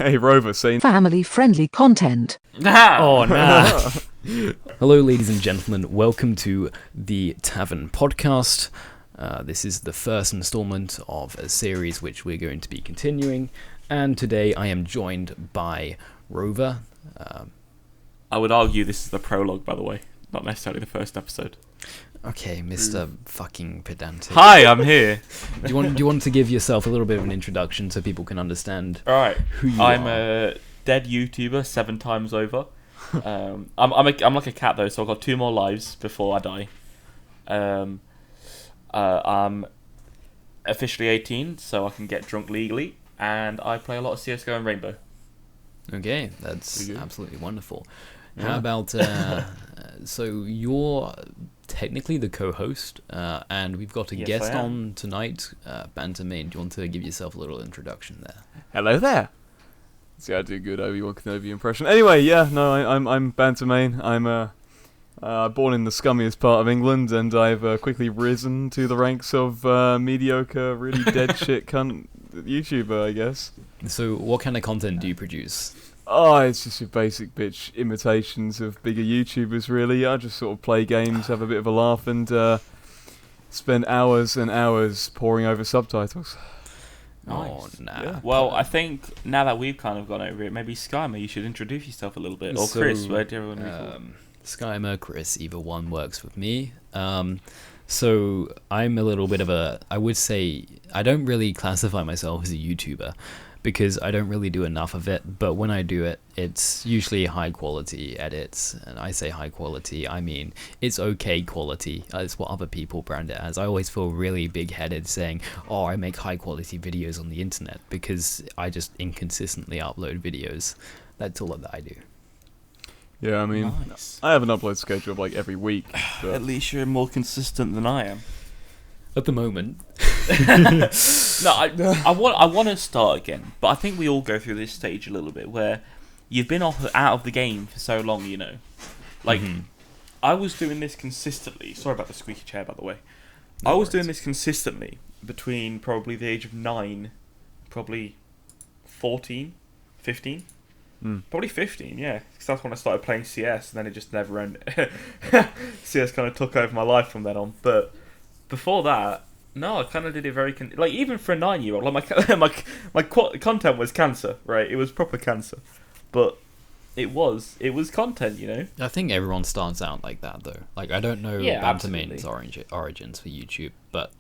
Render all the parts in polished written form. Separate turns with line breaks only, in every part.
Hey, Rover, saying
family-friendly content.
Oh, nah. Hello, ladies and gentlemen. Welcome to the Tavern podcast. This is the first installment of a series which we're going to be continuing. And today I am joined by Rover.
I would argue this is the prologue, by the way, not necessarily the first episode.
Okay, Mr. Fucking Pedantic.
Hi, I'm here.
Do you want to give yourself a little bit of an introduction so people can understand
Alright,
who you
I'm
are?
a dead YouTuber 7 times over. I'm like a cat though, so I've got 2 more lives before I die. I'm officially 18, so I can get drunk legally, and I play a lot of CSGO and Rainbow.
Okay, that's absolutely wonderful.
Yeah.
How about, so you're technically the co-host, and we've got a
Yes,
guest
I am.
on tonight, Banter Main. Do you want to give yourself a little introduction there?
hello there. See, I do a good Obi-Wan Kenobi impression. Anyway, yeah, no, I'm Banter Main. I'm born in the scummiest part of England, and I've quickly risen to the ranks of mediocre, really dead shit cunt YouTuber, I guess.
So what kind of content do you produce?
Oh, it's just your basic bitch imitations of bigger YouTubers, really. I just sort of play games, have a bit of a laugh, and spend hours and hours poring over subtitles.
Oh,
Nice.
nah.
Yeah.
Well, I think now that we've kind of gone over it, maybe Skymer, you should introduce yourself a little bit. Or Chris, where do everyone recall?
Skymer, Chris, either one works with me. So I'm a little bit of a, I would say, I don't really classify myself as a YouTuber because I don't really do enough of it, but when I do it, it's usually high quality edits, and I say high quality, I mean it's okay quality. It's what other people brand it as. I always feel really big-headed saying, oh, I make high quality videos on the internet, because I just inconsistently upload videos. That's all that I do.
Yeah, I mean,
Nice.
I have an upload schedule of like every week. But
At least you're more consistent than I am.
At the moment.
No, I want to start again, but I think we all go through this stage a little bit where you've been out of the game for so long, you know. Like, I was doing this consistently. Sorry about the squeaky chair, by the way. I was doing this consistently between probably the age of 9, probably 14, 15. Probably 15, yeah. Because that's when I started playing CS, and then it just never ended. CS kind of took over my life from then on. But before that, no, I kind of did it very... like, even for a 9-year-old, like my content was cancer, right? It was proper cancer. But it was content, you know?
I think everyone starts out like that, though. Like, I don't know
Yeah,
Banter Main's origins for YouTube, but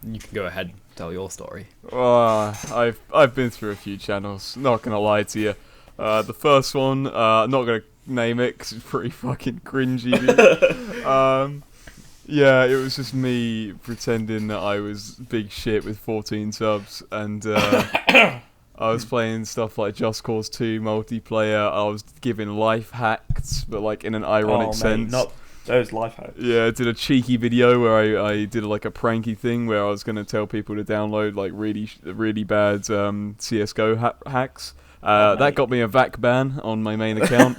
you can go ahead and tell your story.
I've been through a few channels. Not gonna lie to you. The first one, not gonna name it because it's pretty fucking cringy. Yeah, it was just me pretending that I was big shit with 14 subs, and I was playing stuff like Just Cause 2 multiplayer. I was giving life hacks, but like in an ironic sense.
Not those life hacks.
Yeah, I did a cheeky video where I did like a pranky thing where I was going to tell people to download like really bad CSGO hacks. That got me a VAC ban on my main account.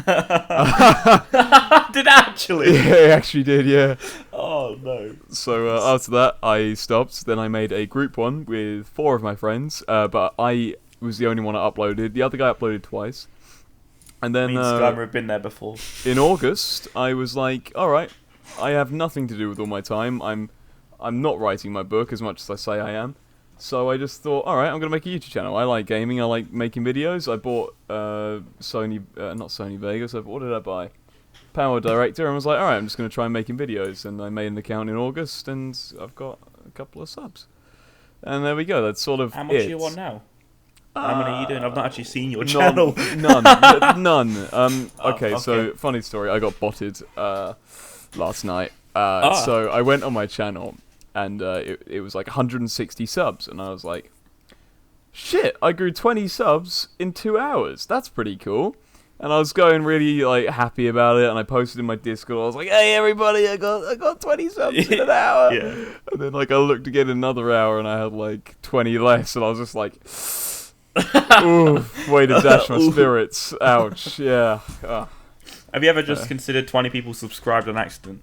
Did it actually?
Yeah, it actually did, yeah.
Oh, no.
So after that, I stopped. Then I made a group one with 4 of my friends, but I was the only one that uploaded. The other guy uploaded twice. And then
Me and Skymer have been there before.
in August, I was like, all right, I have nothing to do with all my time. I'm not writing my book as much as I say I am. So I just thought, all right, I'm going to make a YouTube channel. I like gaming. I like making videos. I bought not Sony Vegas. What did I buy? Power Director, and was like, all right, I'm just going to try making videos. And I made an account in August, and I've got a couple of subs. And there we go. That's sort of
How much
it.
are you on now? How many are you doing? I've not actually seen your channel.
None. Okay,
okay.
so funny story. I got botted last night. So I went on my channel, and it was like 160 subs, and I was like, shit, I grew 20 subs in 2 hours. That's pretty cool. And I was going really like happy about it, and I posted in my Discord. I was like, "Hey everybody, I got 20 subs in an hour."
Yeah.
And then like I looked again in another hour, and I had like 20 less, and I was just like, "Ooh, way to dash my spirits." Ouch. Yeah.
Have you ever just considered 20 people subscribed on accident?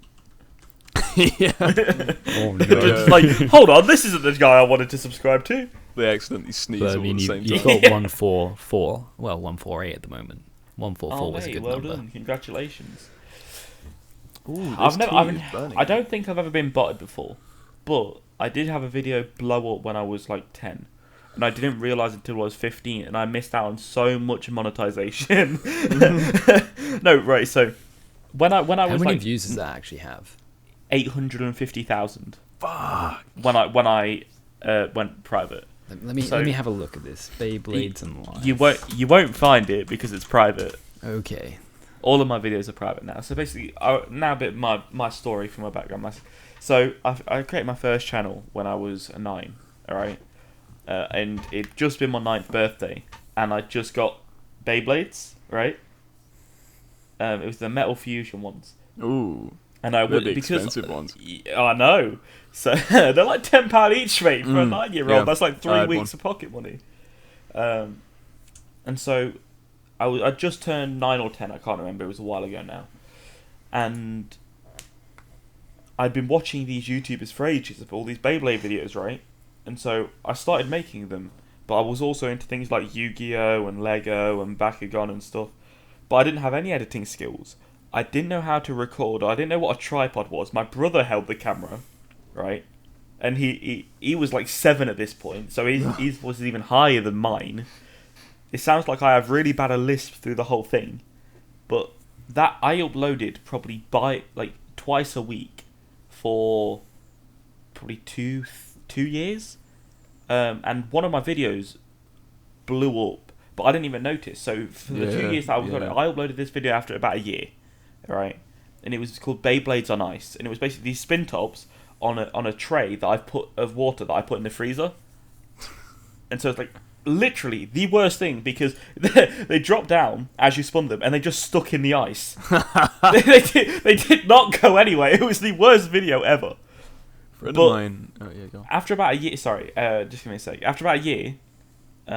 Yeah.
Oh, no.
Just like, hold on, this isn't the guy I wanted to subscribe to.
they accidentally sneeze
But I
all
mean,
at the
you,
same
you've
time.
got 144. Well, 148 at the moment. 144 was a
mate,
good
well
number.
done. Congratulations.
Ooh,
I've
this
never,
tea
I've,
is burning.
I don't think I've ever been botted before, but I did have a video blow up when I was like 10, and I didn't realize until I was 15, and I missed out on so much monetization. No, right. So when I
How
was
many
like
views does that actually have?
850,000
Fuck.
when I went private.
Let me have a look at this. Beyblades and Live.
You won't find it because it's private.
Okay.
All of my videos are private now. So basically, now a bit my story from my background. So I created my first channel when I was 9, alright? And it'd just been my 9th birthday, and I just got Beyblades, right? It was the Metal Fusion ones.
Ooh.
And I
They're
would
the
because
expensive ones.
I know. So they're like £10 each, mate, for a 9-year-old.
yeah.
That's like
I
3
had
weeks of pocket money. And so I just turned 9 or 10. I can't remember. It was a while ago now. And I'd been watching these YouTubers for ages of all these Beyblade videos, right? And so I started making them. But I was also into things like Yu-Gi-Oh! And Lego and Bakugan and stuff. But I didn't have any editing skills. I didn't know how to record. I didn't know what a tripod was. My brother held the camera, right? And he was like 7 at this point, so his voice is even higher than mine. It sounds like I have really bad a lisp through the whole thing, but that I uploaded probably by twice a week for probably two years, and one of my videos blew up, but I didn't even notice. So for the 2 years that I was on it, I uploaded this video after about a year, right? And it was called Beyblades on Ice, and it was basically these spin tops on a tray that I've put of water that I put in the freezer. And so it's like literally the worst thing because they dropped down as you spun them and they just stuck in the ice. they did not go anywhere. It was the worst video ever.
Friend of mine. Oh yeah, go on.
After about a year, just give me a sec. After about a year,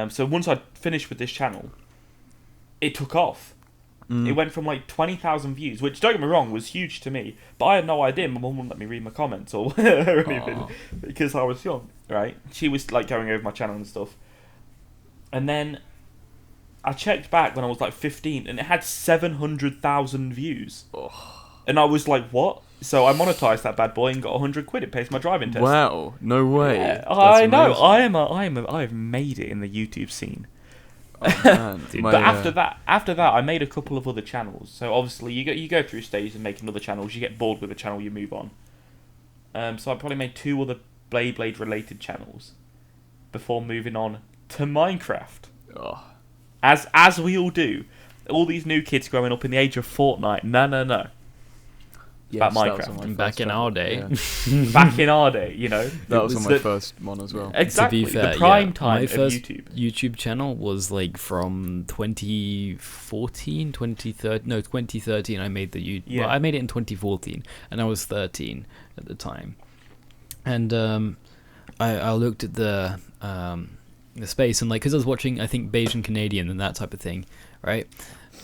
so once I finished with this channel, it took off. It went from like 20,000 views, which don't get me wrong was huge to me, but I had no idea. My mum wouldn't let me read my comments or anything because I was young, right? She was like going over my channel and stuff, and then I checked back when I was like 15, and it had 700,000 views, and I was like, what? So I monetized that bad boy and got 100 quid. It pays my driving test.
Wow, no way.
Yeah,
That's
I know.
amazing.
I've made it in the YouTube scene.
Oh, man.
Dude,
But after that, I made a couple of other channels. So obviously, you go through stages and making other channels. You get bored with a channel, you move on. So I probably made 2 other Beyblade related channels before moving on to Minecraft.
Oh.
As we all do, all these new kids growing up in the age of Fortnite. No.
Yes,
About
that was
Minecraft.
on my
Back
first
in
channel,
our day.
yeah.
Back in our day, you know.
That was on my
the-
first one as well.
Exactly.
To be fair,
the prime
yeah,
time
my
of
first
YouTube.
YouTube channel was like from 2014, 2013. No, 2013. I made the YouTube.
Yeah.
Well, I made it in 2014, and I was 13 at the time. And I looked at the space and like because I was watching I think Bayesian Canadian and that type of thing, right?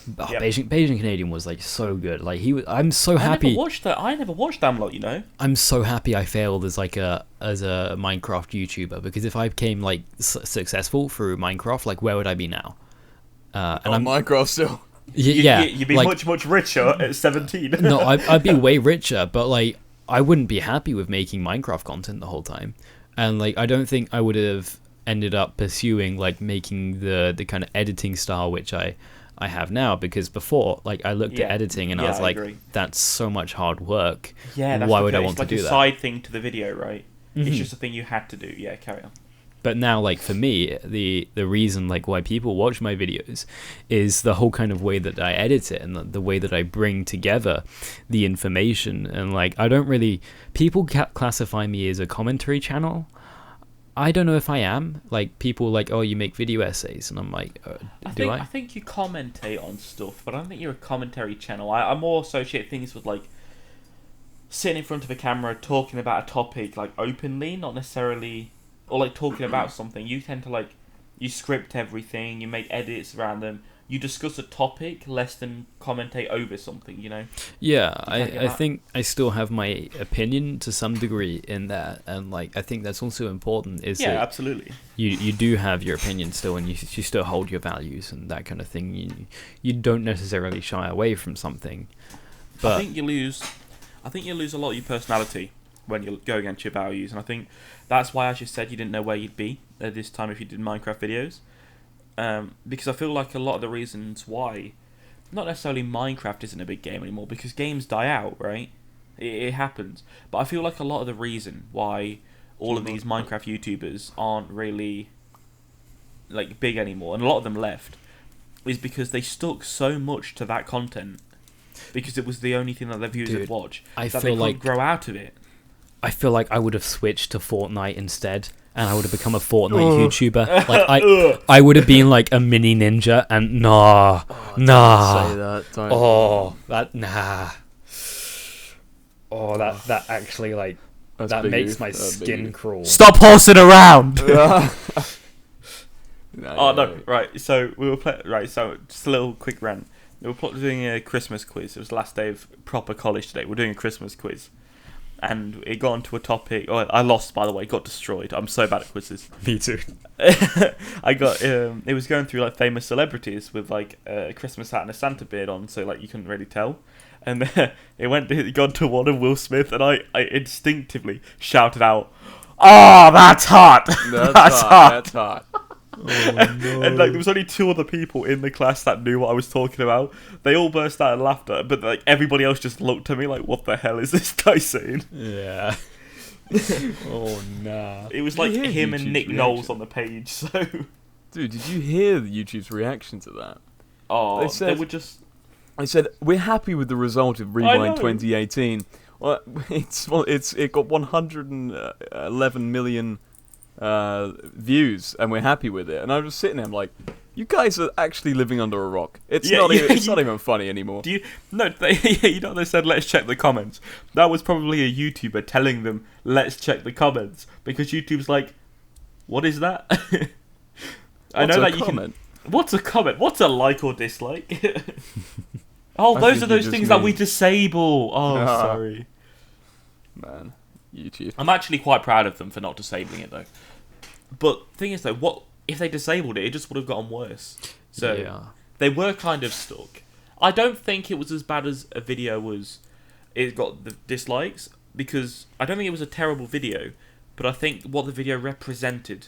Yep.
Bayesian Canadian was like so good. Like I'm so happy.
I never watched them lot, you know.
I'm so happy I failed as a Minecraft YouTuber because if I became like successful through Minecraft, like where would I be now? And I'm
Minecraft still.
You'd be
like,
much richer at 17.
no, I'd be way richer, but like I wouldn't be happy with making Minecraft content the whole time, and like I don't think I would have ended up pursuing like making the kind of editing style which I have now because before like I looked at editing and I was like
agree.
that's so much hard work.
Yeah, that's
why would I
it's
want
like
to do
a
that?
side thing to the video, right?
Mhm.
It's just a thing you had to do. Yeah, carry on.
But now, like for me, the reason like why people watch my videos is the whole kind of way that I edit it and the way that I bring together the information. And like I don't really people classify me as a commentary channel. I don't know if I am. Like people like, oh, you make video essays, and I'm like, do I?
I think you commentate on stuff, but I don't think you're a commentary channel. I more associate things with like sitting in front of a camera talking about a topic like openly, not necessarily. Or like talking about something, you tend to like you script everything, you make edits around them, you discuss a topic less than commentate over something, you know?
Yeah,
can't get
I
that.
think I still have my opinion to some degree in that, and like I think that's also important. Is
Yeah,
that
absolutely.
you do have your opinion still, and you still hold your values and that kind of thing. You don't necessarily shy away from something, but
I think you lose a lot of your personality when you go against your values, and I think that's why, as you said, you didn't know where you'd be at this time if you did Minecraft videos. Because I feel like a lot of the reasons why, not necessarily Minecraft isn't a big game anymore, because games die out, right? It happens. But I feel like a lot of the reason why all of these Minecraft YouTubers aren't really like big anymore, and a lot of them left, is because they stuck so much to that content, because it was the only thing that their viewers would watch,
I
that
feel
they couldn't
like
grow out of it.
I feel like I would have switched to Fortnite instead, and I would have become a Fortnite YouTuber. Like I would have been like a mini ninja, and nah.
Say that. Don't.
Oh, that actually like
That's
that
big
makes
oof.
my
That's big
skin
oof.
crawl.
Stop horsing around.
No,
No, right. So we were right. So just a little quick rant. We were doing a Christmas quiz. It was the last day of proper college today. We're doing a Christmas quiz, and it got onto a topic. Oh, I lost, by the way. Got destroyed. I'm so bad at quizzes.
Me too.
I got. It was going through like famous celebrities with like a Christmas hat and a Santa beard on, so like you couldn't really tell. And it got to one of Will Smith, and I instinctively shouted out, "Oh, that's hot! That's hot!"
That's hot.
Oh, no.
And like there was only 2 other people in the class that knew what I was talking about. They all burst out in laughter, but like everybody else just looked at me like, "What the hell is this guy saying?"
Yeah. Oh nah.
It was
Did you
like
hear
him and
YouTube's
Nick
reaction?
Knowles on the page. So,
Dude, did you hear YouTube's reaction to that?
they
said-
were just
I said we're happy with the result of
I
Rewind
know.
2018. Well, it got 111 million views, and we're happy with it. And I was sitting there, I'm like, you guys are actually living under a rock. It's
Yeah,
not
yeah,
even. It's not even funny anymore.
Do you? No, you know they said let's check the comments. That was probably a YouTuber telling them let's check the comments because YouTube's like, what is that? I
What's
know
a
that
comment?
What's a comment? What's a like or dislike? Oh,
I
those
think
are
you
those
just
things that we
mean-
disable. Oh,
Ah.
sorry.
Man, YouTube.
I'm actually quite proud of them for not disabling it though. But thing is though, what if they disabled it? It just would have gotten worse. So
yeah.
they were kind of stuck. I don't think it was as bad as a video was. It got the dislikes because I don't think it was a terrible video, but I think what the video represented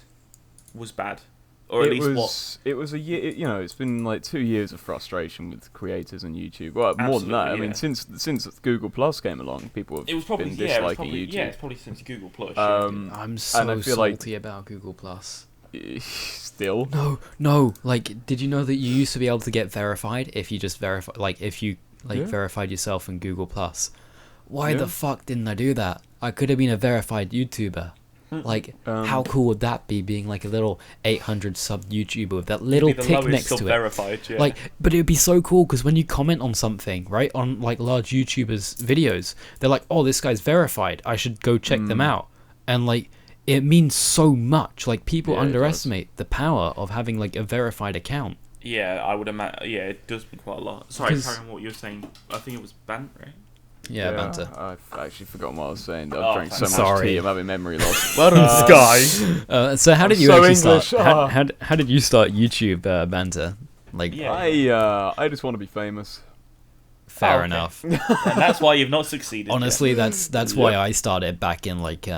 was bad, or at least what.
It was a year. It's been like 2 years of frustration with creators and YouTube. Well, more than that.
Absolutely,
I mean,
yeah.
since Google Plus came along, people have
It was probably
been
yeah,
disliking YouTube.
it's probably since Google Plus.
I'm so
and I feel like-
salty about Google Plus.
Still,
No. Like, did you know that you used to be able to get verified if you just verify, like, if you
Yeah.
verified yourself in Google Plus? Why
Yeah.
the fuck didn't I do that? I could have been a verified YouTuber. Like, how cool would that be, being like a little 800 sub YouTuber with that little
Be the
tick
lowest
next to it?
sub-verified, yeah.
Like, but it would be so cool because when you comment on something, right, on like large YouTubers' videos, they're like, "Oh, this guy's verified. I should go check them out." And like, it means so much. Like, people
Yeah, it does.
underestimate the power of having like a verified account.
Yeah, I would imagine. Yeah, it does mean quite a lot. Sorry,
Because-
carry on what you were saying. I think it was Bant, right?
Yeah, banter.
I've actually forgotten what I was saying. I've
Oh,
drank so much
sorry.
tea. I'm having memory loss.
Well done, Sky.
So how did
I'm
you
so
actually
English,
start?
ah.
How did you start YouTube, banter? Like,
Yeah.
I just want to be famous.
fair
okay.
enough.
And that's why you've not succeeded.
Honestly,
yet.
that's why I started back in like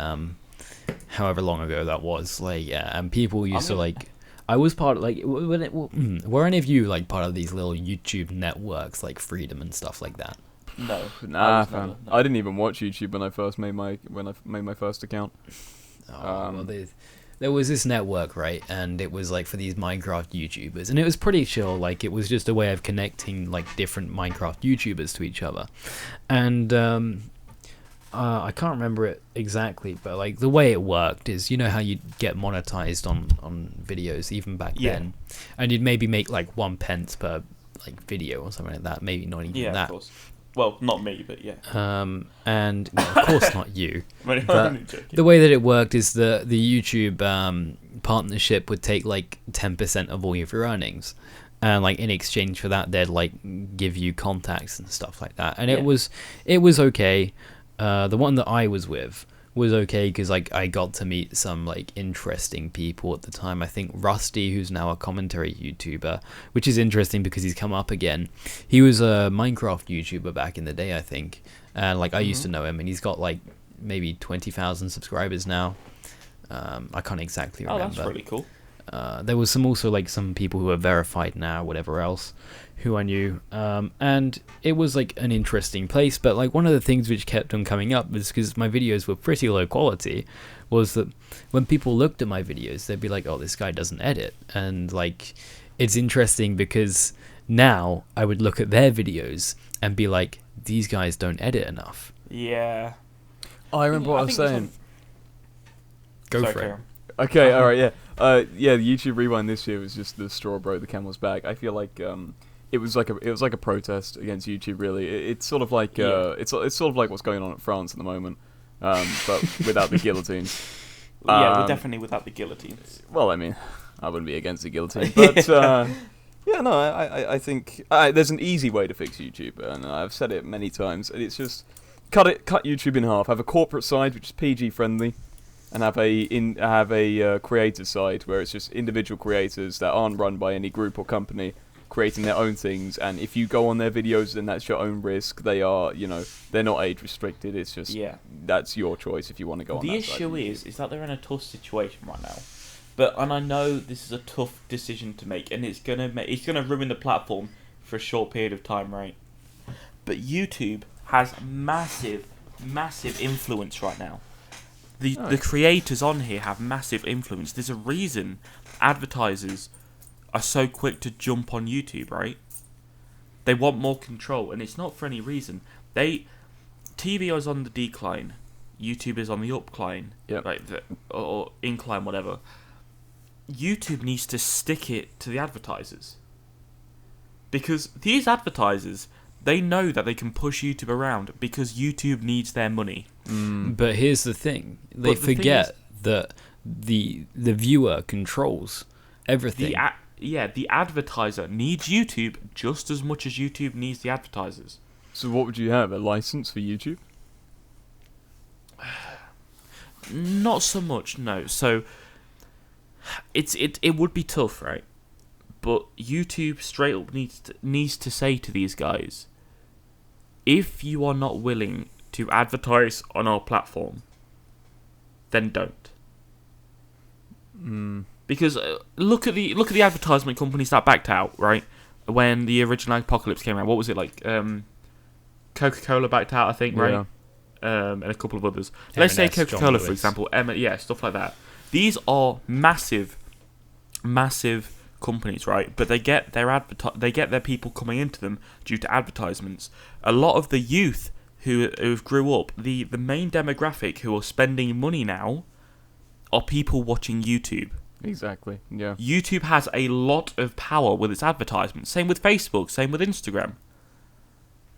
however long ago that was. Like, yeah, and people used to like. I was part of like were any of you like part of these little YouTube networks like Freedom and stuff like that?
No.
Nah,
was
fam.
never, no.
I didn't even watch YouTube when I first made my first account.
Well, there was this network, right, and it was like for these Minecraft YouTubers, and it was pretty chill. Like, it was just a way of connecting like different Minecraft YouTubers to each other, and I can't remember it exactly, but like the way it worked is, you know how you'd get monetized on videos even back
Yeah.
then, and you'd maybe make like 1 pence per like video or something like that, maybe not even
Yeah,
that.
of course. Well, not me, but yeah.
And well, of course not you.
I'm
But
only joking.
the way that it worked is the YouTube partnership would take like 10% of all of your earnings, and like in exchange for that, they'd like give you contacts and stuff like that. And
Yeah.
it was okay. The one that I was with was okay because like I got to meet some like interesting people at the time. I think Rusty, who's now a commentary YouTuber, which is interesting because he's come up again. He was a Minecraft YouTuber back in the day, I think, and like I used to know him, and he's got like maybe 20,000 subscribers now. I can't exactly remember.
Oh, that's really cool.
There was some people who are verified now, whatever else, who I knew, and it was like an interesting place. But like one of the things which kept on coming up was because my videos were pretty low quality, was that when people looked at my videos, they'd be like, "Oh, this guy doesn't edit," and like it's interesting because now I would look at their videos and be like, "These guys don't edit enough."
Yeah.
Oh, I remember what I was
think
saying.
Go
Sorry,
for it.
Karen.
Okay, all right, yeah. Yeah, the YouTube Rewind this year was just the straw broke the camel's back. I feel like it was like a protest against YouTube. Really, it's sort of like it's sort of like what's going on in France at the moment, but without the guillotines.
Yeah, we're definitely without the guillotines.
Well, I mean, I wouldn't be against the guillotine, but yeah, no, I think there's an easy way to fix YouTube, and I've said it many times, and it's just cut YouTube in half. Have a corporate side which is PG friendly, and have a creator side where it's just individual creators that aren't run by any group or company creating their own things. And if you go on their videos, then that's your own risk. They are, they're not age restricted. It's just that's your choice if you want to go on.
The
that
issue
side.
is that they're in a tough situation right now. And I know this is a tough decision to make, and it's gonna ruin the platform for a short period of time, right? But YouTube has massive influence right now. The creators on here have massive influence. There's a reason advertisers are so quick to jump on YouTube, right? They want more control, and it's not for any reason. TV is on the decline, YouTube is on the upcline, or incline, whatever. YouTube needs to stick it to the advertisers, because these advertisers, they know that they can push YouTube around because YouTube needs their money.
But here's the thing: they forget that the viewer controls everything.
The advertiser needs YouTube just as much as YouTube needs the advertisers.
So what would you have? A license for YouTube?
Not so much, no. So it would be tough, right? But YouTube straight up needs to say to these guys, if you are not willing to advertise on our platform, then don't. Because look at the advertisement companies that backed out, right? When the original Apocalypse came out, what was it like? Coca-Cola backed out, I think, right? And a couple of others. Let's say Coca-Cola, for example. Stuff like that. These are massive companies, right? But they get their people coming into them due to advertisements. A lot of the youth who've grew up, the main demographic who are spending money now are people watching YouTube.
Exactly. Yeah.
YouTube has a lot of power with its advertisements. Same with Facebook. Same with Instagram.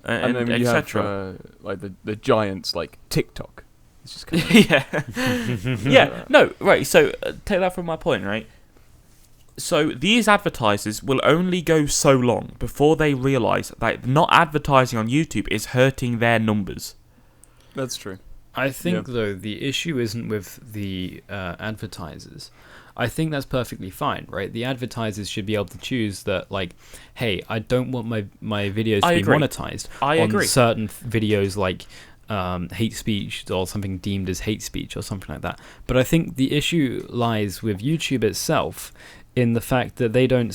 And then you have like the giants like TikTok. It's just kind of
yeah. No, right. So take that from my point, right? So these advertisers will only go so long before they realise that not advertising on YouTube is hurting their numbers.
That's true.
I think, though, the issue isn't with the advertisers. I think that's perfectly fine, right? The advertisers should be able to choose that, like, hey, I don't want my videos to be monetized on certain videos like hate speech or something deemed as hate speech or something like that. But I think the issue lies with YouTube itself in the fact that they don't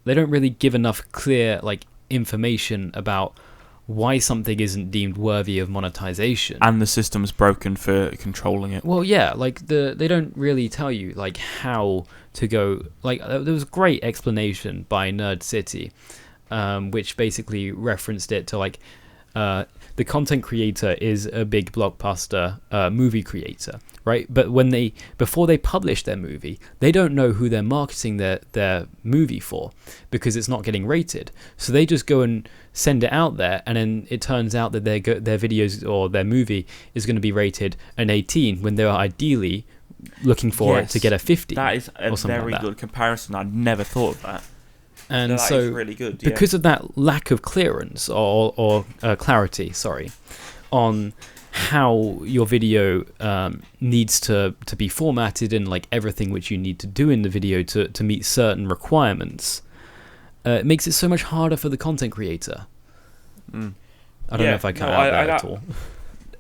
really give enough clear like information about why something isn't deemed worthy of monetization,
and the system's broken for controlling it.
Well, yeah, like they don't really tell you like how to go. Like there was a great explanation by Nerd City, which basically referenced it to like the content creator is a big blockbuster movie creator, right? But before they publish their movie, they don't know who they're marketing their movie for because it's not getting rated. So they just go and send it out there, and then it turns out that their videos or their movie is going to be rated an 18 when they're ideally looking for it to get a 50.
That is a very good comparison. I'd never thought of that.
And
That
so,
is really good. Yeah.
because of that lack of clearance or clarity, sorry, on how your video needs to be formatted and like everything which you need to do in the video to meet certain requirements, it makes it so much harder for the content creator. I don't know if I cut out that at all.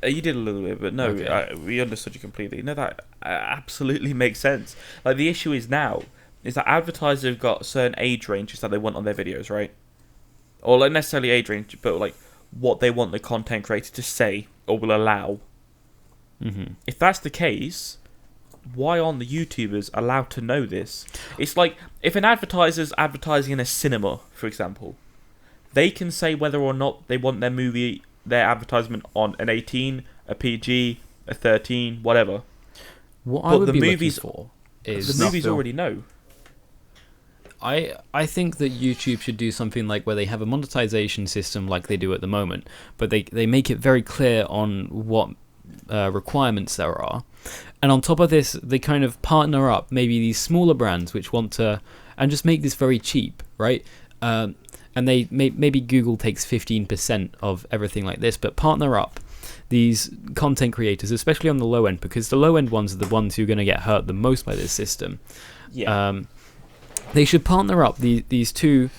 You did a little bit, but no,
Okay.
we understood you completely. No, that absolutely makes sense. Like, the issue is now is that advertisers have got certain age ranges that they want on their videos, right? Or not necessarily age range, but like what they want the content creator to say or will allow.
Mm-hmm.
If that's the case, why aren't the YouTubers allowed to know this? It's like if an advertiser's advertising in a cinema, for example, they can say whether or not they want their advertisement on an 18, a PG, a 13, whatever.
What
But
I would
the
be
movies-
looking for is
The movies
film.
already know.
I think that YouTube should do something like where they have a monetization system like they do at the moment, but they make it very clear on what requirements there are. And on top of this, they kind of partner up maybe these smaller brands which want to, and just make this very cheap, right? And they maybe Google takes 15% of everything like this, but partner up these content creators, especially on the low end, because the low end ones are the ones who are going to get hurt the most by this system.
Yeah.
They should partner up these two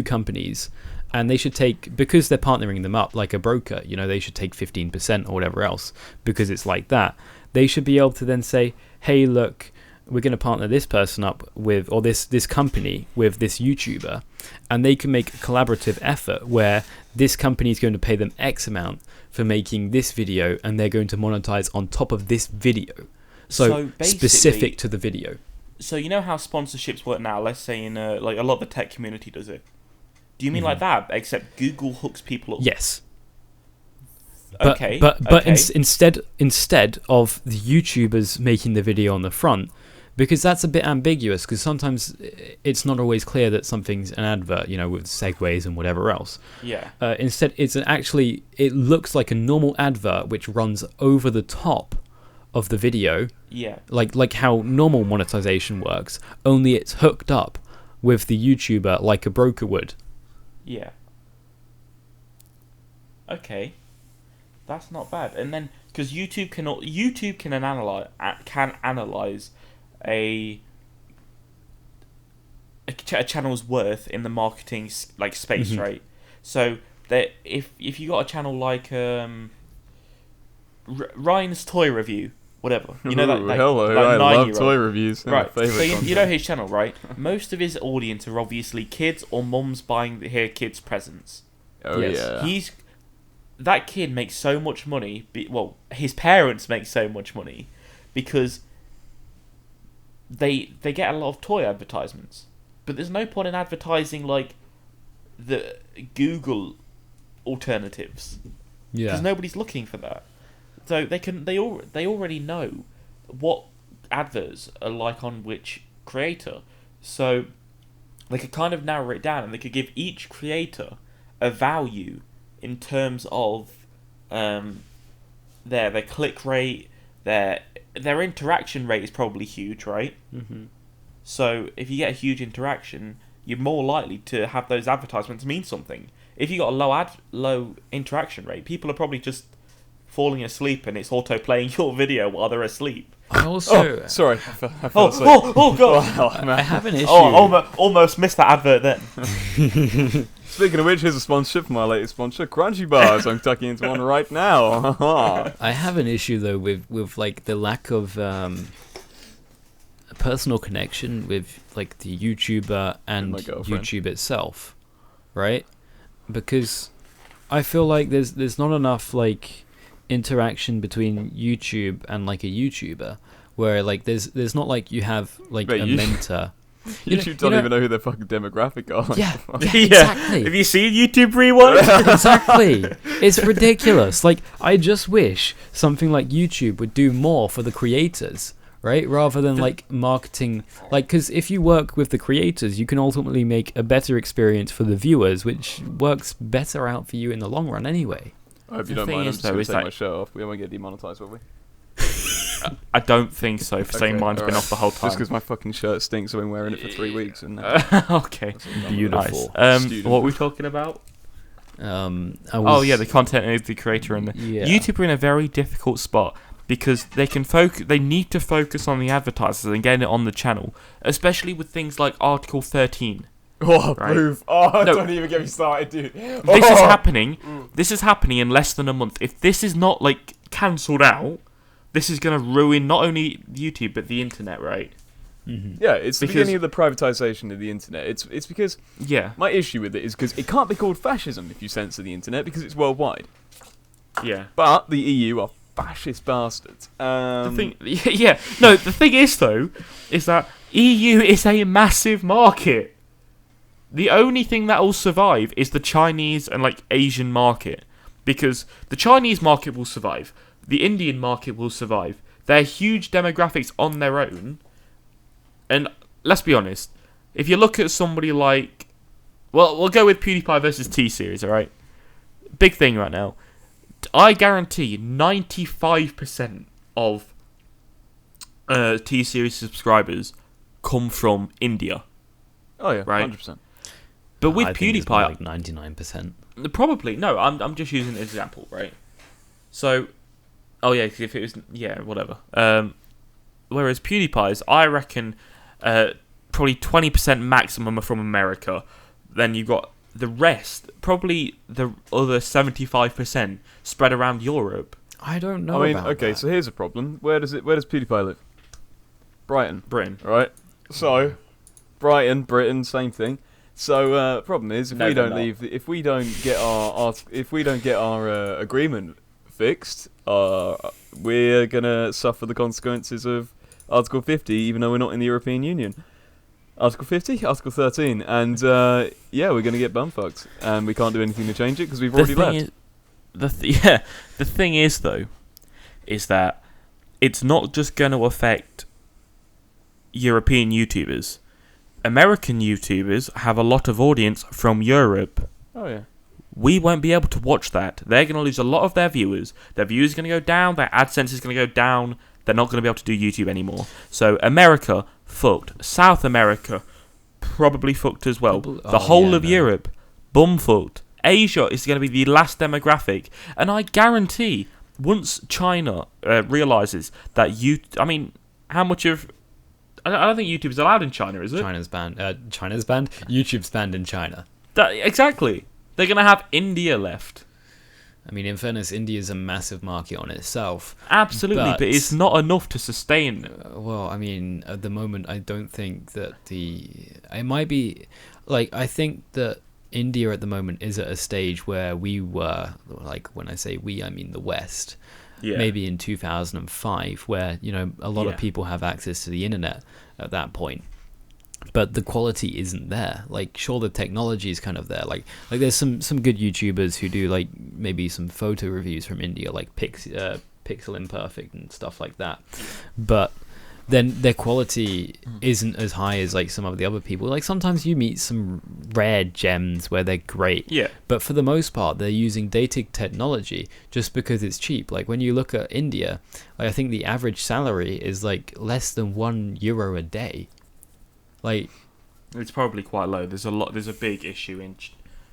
companies, and they should take, because they're partnering them up like a broker, they should take 15% or whatever else, because it's like that. They should be able to then say, hey, look, we're going to partner this person up with, or this company with this YouTuber, and they can make a collaborative effort where this company is going to pay them X amount for making this video, and they're going to monetize on top of this video. So
basically,
specific to the video.
So you know how sponsorships work now? Let's say in like a lot of the tech community does it. Do you mean like that? Except Google hooks people up.
Yes.
Okay.
But
okay.
instead of the YouTubers making the video on the front, because that's a bit ambiguous, because sometimes it's not always clear that something's an advert, with segues and whatever else.
Yeah.
Instead, it looks like a normal advert which runs over the top of the video.
Yeah.
Like how normal monetization works, only it's hooked up with the YouTuber like a broker would.
Yeah. Okay. That's not bad. And then because YouTube can analyze a channel's worth in the marketing space, right? So that if you got a channel like Ryan's Toy Review, whatever,
hello, I love toy reviews.
Right, so
Favorite
you know his channel, right? Most of his audience are obviously kids or mums buying their kids presents.
Oh
Yes.
yeah.
That kid makes so much money. His parents make so much money because they get a lot of toy advertisements. But there's no point in advertising like the Google alternatives because nobody's looking for that. So they already know what adverts are like on which creator. So they could kind of narrow it down, and they could give each creator a value in terms of their click rate, their interaction rate is probably huge, right?
Mm-hmm.
So if you get a huge interaction, you're more likely to have those advertisements mean something. If you got a low interaction rate, people are probably just falling asleep, and it's auto playing your video while they're asleep.
I also
Sorry, I fell asleep.
Oh god!
Wow, man.
I have an issue.
Almost missed that advert then.
Speaking of which, here's a sponsorship for my latest sponsor, Crunchy Bars. I'm tucking into one right now.
I have an issue though with like the lack of personal connection with like the YouTuber and
my girlfriend.
YouTube itself, right? Because I feel like there's not enough like interaction between YouTube and like a YouTuber, where like there's not like you have like
Wait,
a mentor.
YouTube don't even know who their fucking demographic are.
Yeah,
Yeah.
exactly.
Have you seen YouTube Rewind?
Exactly. It's ridiculous. Like, I just wish something like YouTube would do more for the creators, right? Rather than like marketing. Like, because if you work with the creators, you can ultimately make a better experience for the viewers, which works better out for you in the long run anyway.
I hope you
The
don't
thing
mind. I'm
is,
just
though,
going to
is
take
that-
my shirt off. We won't get demonetized, will we?
I don't think so. For saying mine's been off the whole time.
Just because my fucking shirt stinks, I've been wearing it for 3 weeks. And
okay,
Beautiful.
Nice. What were we talking about? The content is the creator and YouTube are in a very difficult spot because they can focus. They need to focus on the advertisers and getting it on the channel, especially with things like Article 13.
Oh,
right?
move! Oh, no. Don't even get me started, dude.
This is happening. This is happening in less than a month. If this is not like cancelled out, this is going to ruin not only YouTube but the internet, right?
Mm-hmm. Yeah, it's the beginning of the privatization of the internet. It's because my issue with it is because it can't be called fascism if you censor the internet because it's worldwide.
Yeah,
but the EU are fascist bastards.
The thing is though, is that EU is a massive market. The only thing that will survive is the Chinese and like Asian market, because the Chinese market will survive, the Indian market will survive. They're huge demographics on their own, and let's be honest, if you look at somebody like, well, we'll go with PewDiePie versus T-Series, all right? Big thing right now. I guarantee 95% of T-Series subscribers come from India.
Oh yeah,
right?
100%.
But with
I think it's
PewDiePie,
more like 99%.
Probably no. I'm just using an example, right? So, if it was whatever. Whereas PewDiePie's, I reckon, probably 20% maximum are from America. Then you've got the rest, probably the other 75% spread around Europe.
I don't know.
So here's a problem. Where does PewDiePie live? Brighton, right? So, Britain, same thing. So problem is if we don't get our agreement fixed, we're gonna suffer the consequences of Article 50, even though we're not in the European Union. Article 50, Article 13, and we're gonna get bumfucked, and we can't do anything to change it because we've already left.
The thing is though, is that it's not just going to affect European YouTubers. American YouTubers have a lot of audience from Europe.
Oh yeah.
We won't be able to watch that. They're going to lose a lot of their viewers. Their views are going to go down. Their AdSense is going to go down. They're not going to be able to do YouTube anymore. So America, fucked. South America, probably fucked as well. The whole of Europe, bum-fucked. Asia is going to be the last demographic. And I guarantee, once China realises that how much of... I don't think YouTube is allowed in China, is it?
China's banned. YouTube's banned in China.
Exactly. They're going to have India left.
I mean, in fairness, India is a massive market on itself.
Absolutely, but it's not enough to sustain.
Well, I mean, at the moment, I don't think that it might be... Like, I think that India at the moment is at a stage where we were, like, when I say we, I mean the West. Yeah. Maybe in 2005, where a lot of people have access to the internet at that point, but the quality isn't there. Like, sure, the technology is kind of there. Like there's some good YouTubers who do like maybe some photo reviews from India, like Pixel Imperfect and stuff like that, but then their quality isn't as high as like some of the other people. Like sometimes you meet some rare gems where they're great, but for the most part they're using dated technology just because it's cheap. Like when you look at India, like I think the average salary is like less than €1 a day. Like
it's probably quite low. There's a big issue in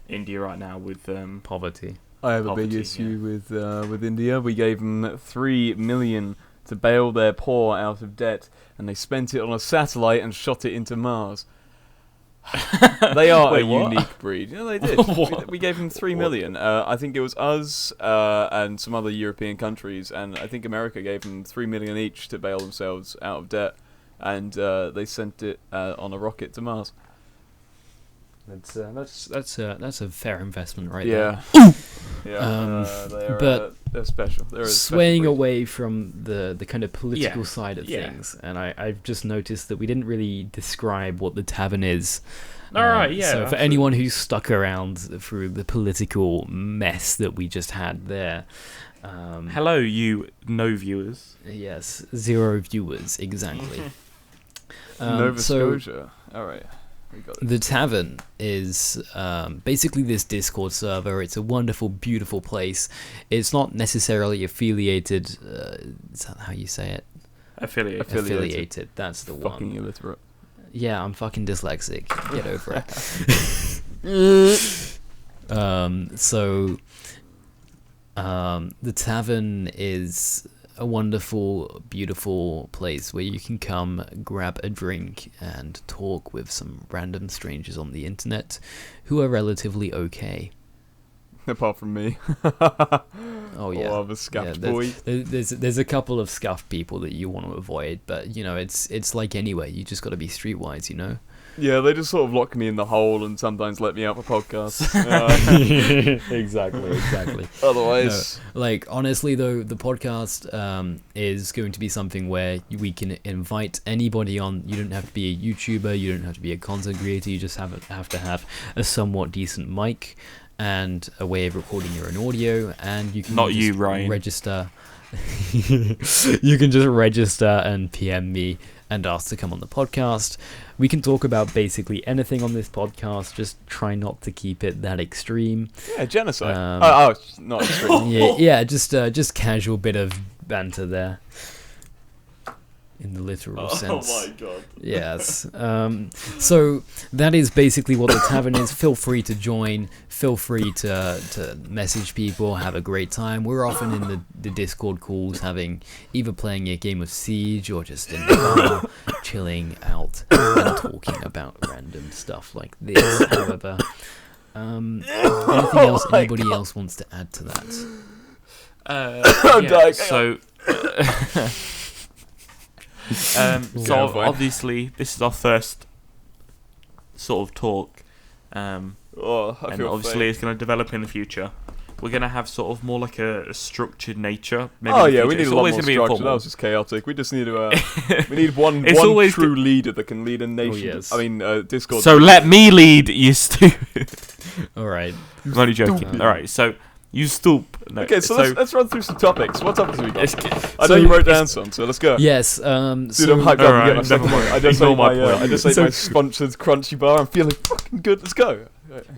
India right now with
poverty.
I have a big issue with India. We gave them 3 million to bail their poor out of debt, and they spent it on a satellite and shot it into Mars. They are unique breed. They did. We gave them 3 million. I think it was us and some other European countries, and I think America gave them 3 million each to bail themselves out of debt, and they sent it on a rocket to Mars.
That's a fair investment right
there. They're special. They're
swaying away from the kind of political side of things, and I've just noticed that we didn't really describe what the Tavern is.
So
absolutely. For anyone who's stuck around through the political mess that we just had there,
hello, you no viewers.
Yes, 0 viewers exactly.
Nova Scotia. All right.
The Tavern is basically this Discord server. It's a wonderful, beautiful place. It's not necessarily affiliated. Is that how you say it? Affiliated. That's the one.
Fucking illiterate.
Yeah, I'm fucking dyslexic. Get over it. The Tavern is a wonderful, beautiful place where you can come, grab a drink, and talk with some random strangers on the internet who are relatively okay.
Apart from me.
Oh yeah,
I'm a scuffed
yeah,
boy.
There's a couple of scuffed people that you want to avoid, but you know it's like anywhere. You just got to be streetwise, you know.
Yeah, they just sort of lock me in the hole and sometimes let me out for podcasts.
Exactly.
Otherwise,
no, like honestly though, the podcast is going to be something where we can invite anybody on. You don't have to be a YouTuber, you don't have to be a content creator. You just have to have a somewhat decent mic and a way of recording your own audio, and you can
Not you, Ryan.
register. You can just register and PM me and ask to come on the podcast. We can talk about basically anything on this podcast. Just try not to keep it that extreme.
yeah, genocide. It's not extreme.
Yeah, just casual bit of banter there, in the literal sense.
Oh my god.
Yes. So that is basically what the Tavern is. Feel free to join. Feel free to message people. Have a great time. We're often in the Discord calls, either playing a game of Siege or just in the bar, chilling out and talking about random stuff like this. However, anything else? Anybody else wants to add to that?
I'm dying.
So. Obviously this is our first sort of talk, and obviously it's going to develop in the future. We're going to have sort of more like a structured nature. Maybe
we need a lot more structure. That was just chaotic. We just need to. We need one true leader that can lead a nation.
Oh, yes.
I mean, Discord.
So let me lead, you stupid.
All right.
I'm only joking. All right, so you stoop. No,
okay, so let's run through some topics. What topics have we got? I know you wrote down some, so let's go.
Yes.
Dude, I'm hyped up.
Alright,
Get my second point. I just ate my sponsored crunchy bar. I'm feeling fucking good. Let's go.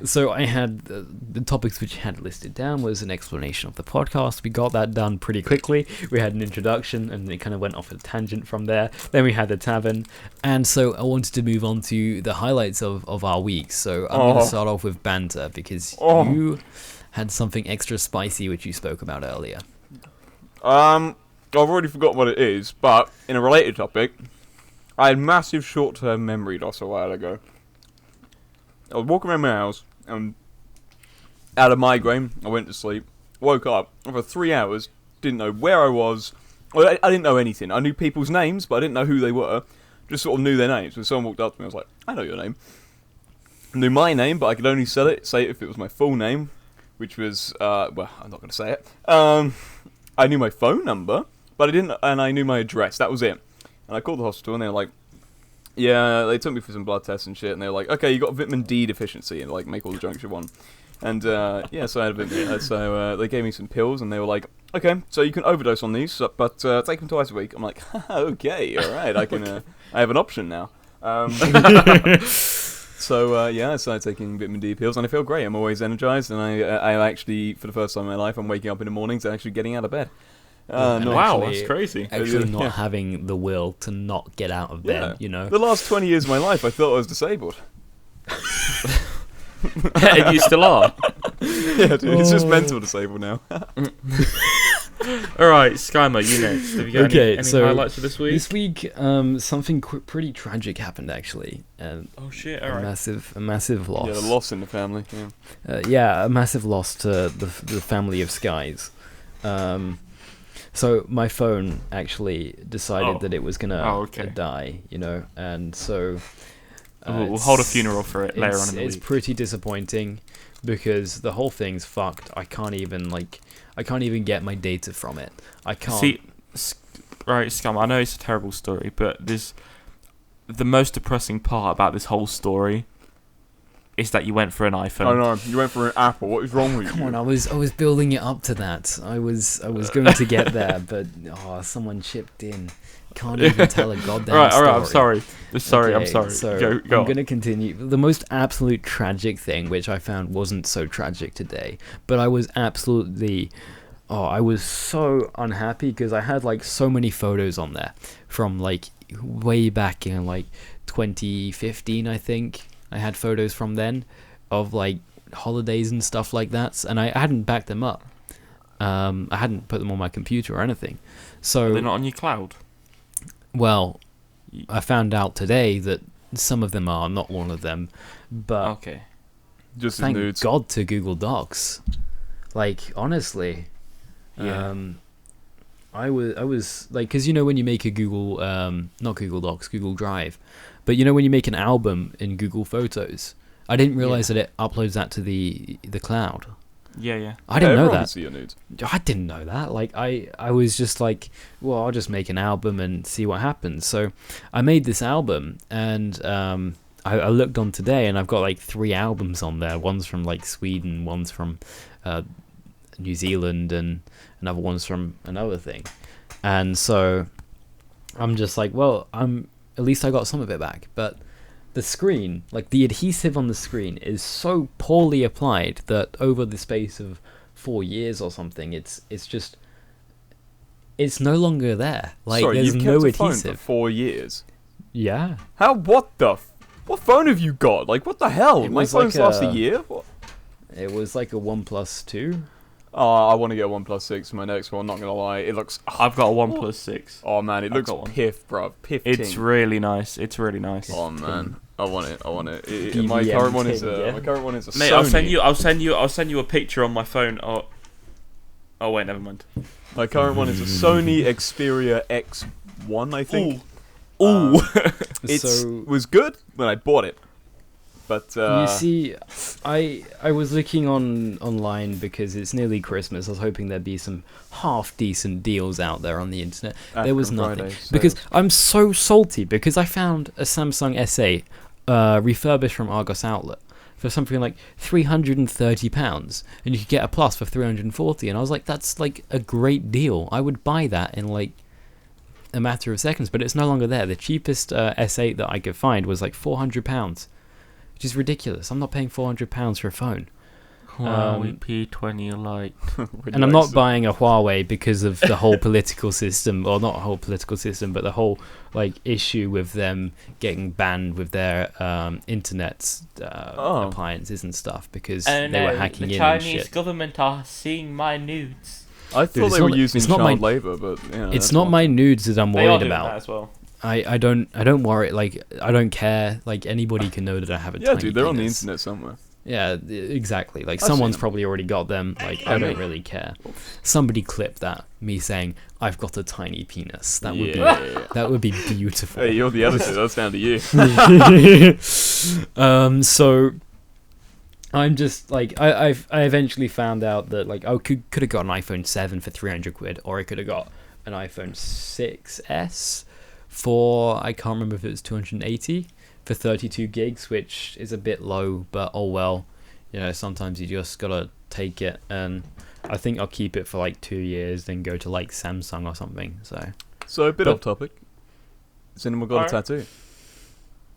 So I had the topics which I had listed down was an explanation of the podcast. We got that done pretty quickly. We had an introduction, and it kind of went off a tangent from there. Then we had the Tavern, and so I wanted to move on to the highlights of our week. So I'm going to start off with banter because you had something extra spicy which you spoke about earlier.
I've already forgot what it is, but in a related topic, I had massive short-term memory loss a while ago. I was walking around my house, and out of migraine, I went to sleep, woke up, and for 3 hours, didn't know where I was. Well, I didn't know anything. I knew people's names, but I didn't know who they were. Just sort of knew their names. When someone walked up to me, I was like, I know your name. I knew my name, but I could only say it if it was my full name, which was, well, I'm not going to say it. I knew my phone number, but I didn't, and I knew my address. That was it. And I called the hospital, and they were like, yeah, they took me for some blood tests and shit, and they were like, okay, you got vitamin D deficiency, and like make all the junction one. And yeah, so I had a vitamin. So they gave me some pills, and they were like, okay, so you can overdose on these, but take them twice a week. I'm like, okay, all right, I can. I have an option now. So yeah, I started taking vitamin D pills, and I feel great. I'm always energized, and I actually, for the first time in my life, I'm waking up in the mornings and actually getting out of bed.
Wow, that's crazy.
Actually not having the will to not get out of bed, you know.
The last 20 years of my life, I thought I was disabled.
And you still are.
Yeah, dude, it's just mental disabled now.
Alright, Skyma, you next. Have you got any
so
highlights for this week?
This week, something pretty tragic happened, actually.
Oh shit, alright.
A massive loss.
Yeah, the loss in the family.
Yeah, a massive loss to the family of Skies. So my phone actually decided that it was gonna die, you know, and so
we'll hold a funeral for it later on in the week.
It's pretty disappointing because the whole thing's fucked. I can't even get my data from it. I can't.
See, right, Scum. I know it's a terrible story, but there's the most depressing part about this whole story is that you went for an iPhone.
Oh no, you went for an Apple. What is wrong with you?
Come on, I was building it up to that. I was going to get there, but someone chipped in. Can't even tell a goddamn story.
Alright, I'm sorry. I'm sorry.
So
go
I'm going to continue. The most absolute tragic thing, which I found wasn't so tragic today, but I was absolutely Oh, I was so unhappy because I had like so many photos on there from like way back in like 2015, I think. I had photos from then of like holidays and stuff like that, and I hadn't backed them up. I hadn't put them on my computer or anything. So
They're not on your cloud.
well, I found out today that some of them are, not one of them. But
Okay.
Just as
thank
nudes.
God to Google Docs. Like honestly,
Yeah.
I was like, because you know when you make a Google, not Google Docs, Google Drive, but you know when you make an album in Google Photos, I didn't realize that it uploads that to the cloud.
Yeah.
I didn't know
everyone can
that.
see your nudes.
I didn't know that. Like I was just like, well, I'll just make an album and see what happens. So I made this album, and I looked on today, and I've got like 3 albums on there. One's from like Sweden, one's from New Zealand, and another one's from another thing. And so I'm just like, well, at least I got some of it back. But the screen, like the adhesive on the screen, is so poorly applied that over the space of 4 years or something, it's no longer there. Like
Sorry,
there's
you've
no
kept a phone for
adhesive.
4 years.
Yeah.
How? What phone have you got? Like, what the hell?
It
My
was
phones
like
last a
a-
year? What?
It was like a OnePlus 2.
I want to get a OnePlus 6 for my next one, not gonna lie. It looks...
I've got a OnePlus 6.
Oh, man, it
I've
looks
got one.
piff, bruv. Piff
It's
ting.
really nice. It's really nice.
Oh, man. I want it.
BBM
My current one is
ting, yeah?
my current one is a
Mate,
Sony.
I'll send you a picture on my phone. Oh wait, never mind.
My current one is a Sony Xperia X1, I think.
Ooh.
It
So-
was good when I bought it. But,
You see, I was looking online because it's nearly Christmas. I was hoping there'd be some half decent deals out there on the internet. There was
African
nothing.
Friday
Because
sales.
I'm so salty because I found a Samsung S8 refurbished from Argos Outlet for something like £330, and you could get a Plus for 340, and I was like, that's like a great deal. I would buy that in like a matter of seconds, but it's no longer there. The cheapest S8 that I could find was like £400, which is ridiculous. I'm not paying £400 for a phone.
Huawei P20 Lite.
And I'm not buying a Huawei because of the whole political system, or not a whole political system, but the whole like issue with them getting banned with their internet appliances and stuff because they were hacking
the
in and
Chinese
shit.
government are seeing my nudes.
I
Dude,
thought
it's
they were
not-
using
it's not
child
my-
labour, but you know,
It's
that's
not
one
my
thing.
nudes that I'm
They are
worried
doing
about.
that as well.
I don't worry. Like I don't care. Like anybody can know that I have a
Yeah,
tiny
dude, they're on the
penis.
internet somewhere.
Yeah, exactly. Like
I've seen
someone's
them.
probably already got them. Like I don't really care. Somebody clip that. Me saying I've got a tiny penis. That would
Yeah.
be that would be beautiful.
Hey, you're the editor. That's down to you.
So I'm just like I eventually found out that like I could have got an iPhone 7 for 300 quid, or I could have got an iPhone 6s for, I can't remember if it was 280 for 32 gigs, which is a bit low, but oh well, you know, sometimes you just gotta take it. And I think I'll keep it for like 2 years, then go to like Samsung or something.
So a bit
But-
off topic. Cinema got
Alright.
a tattoo?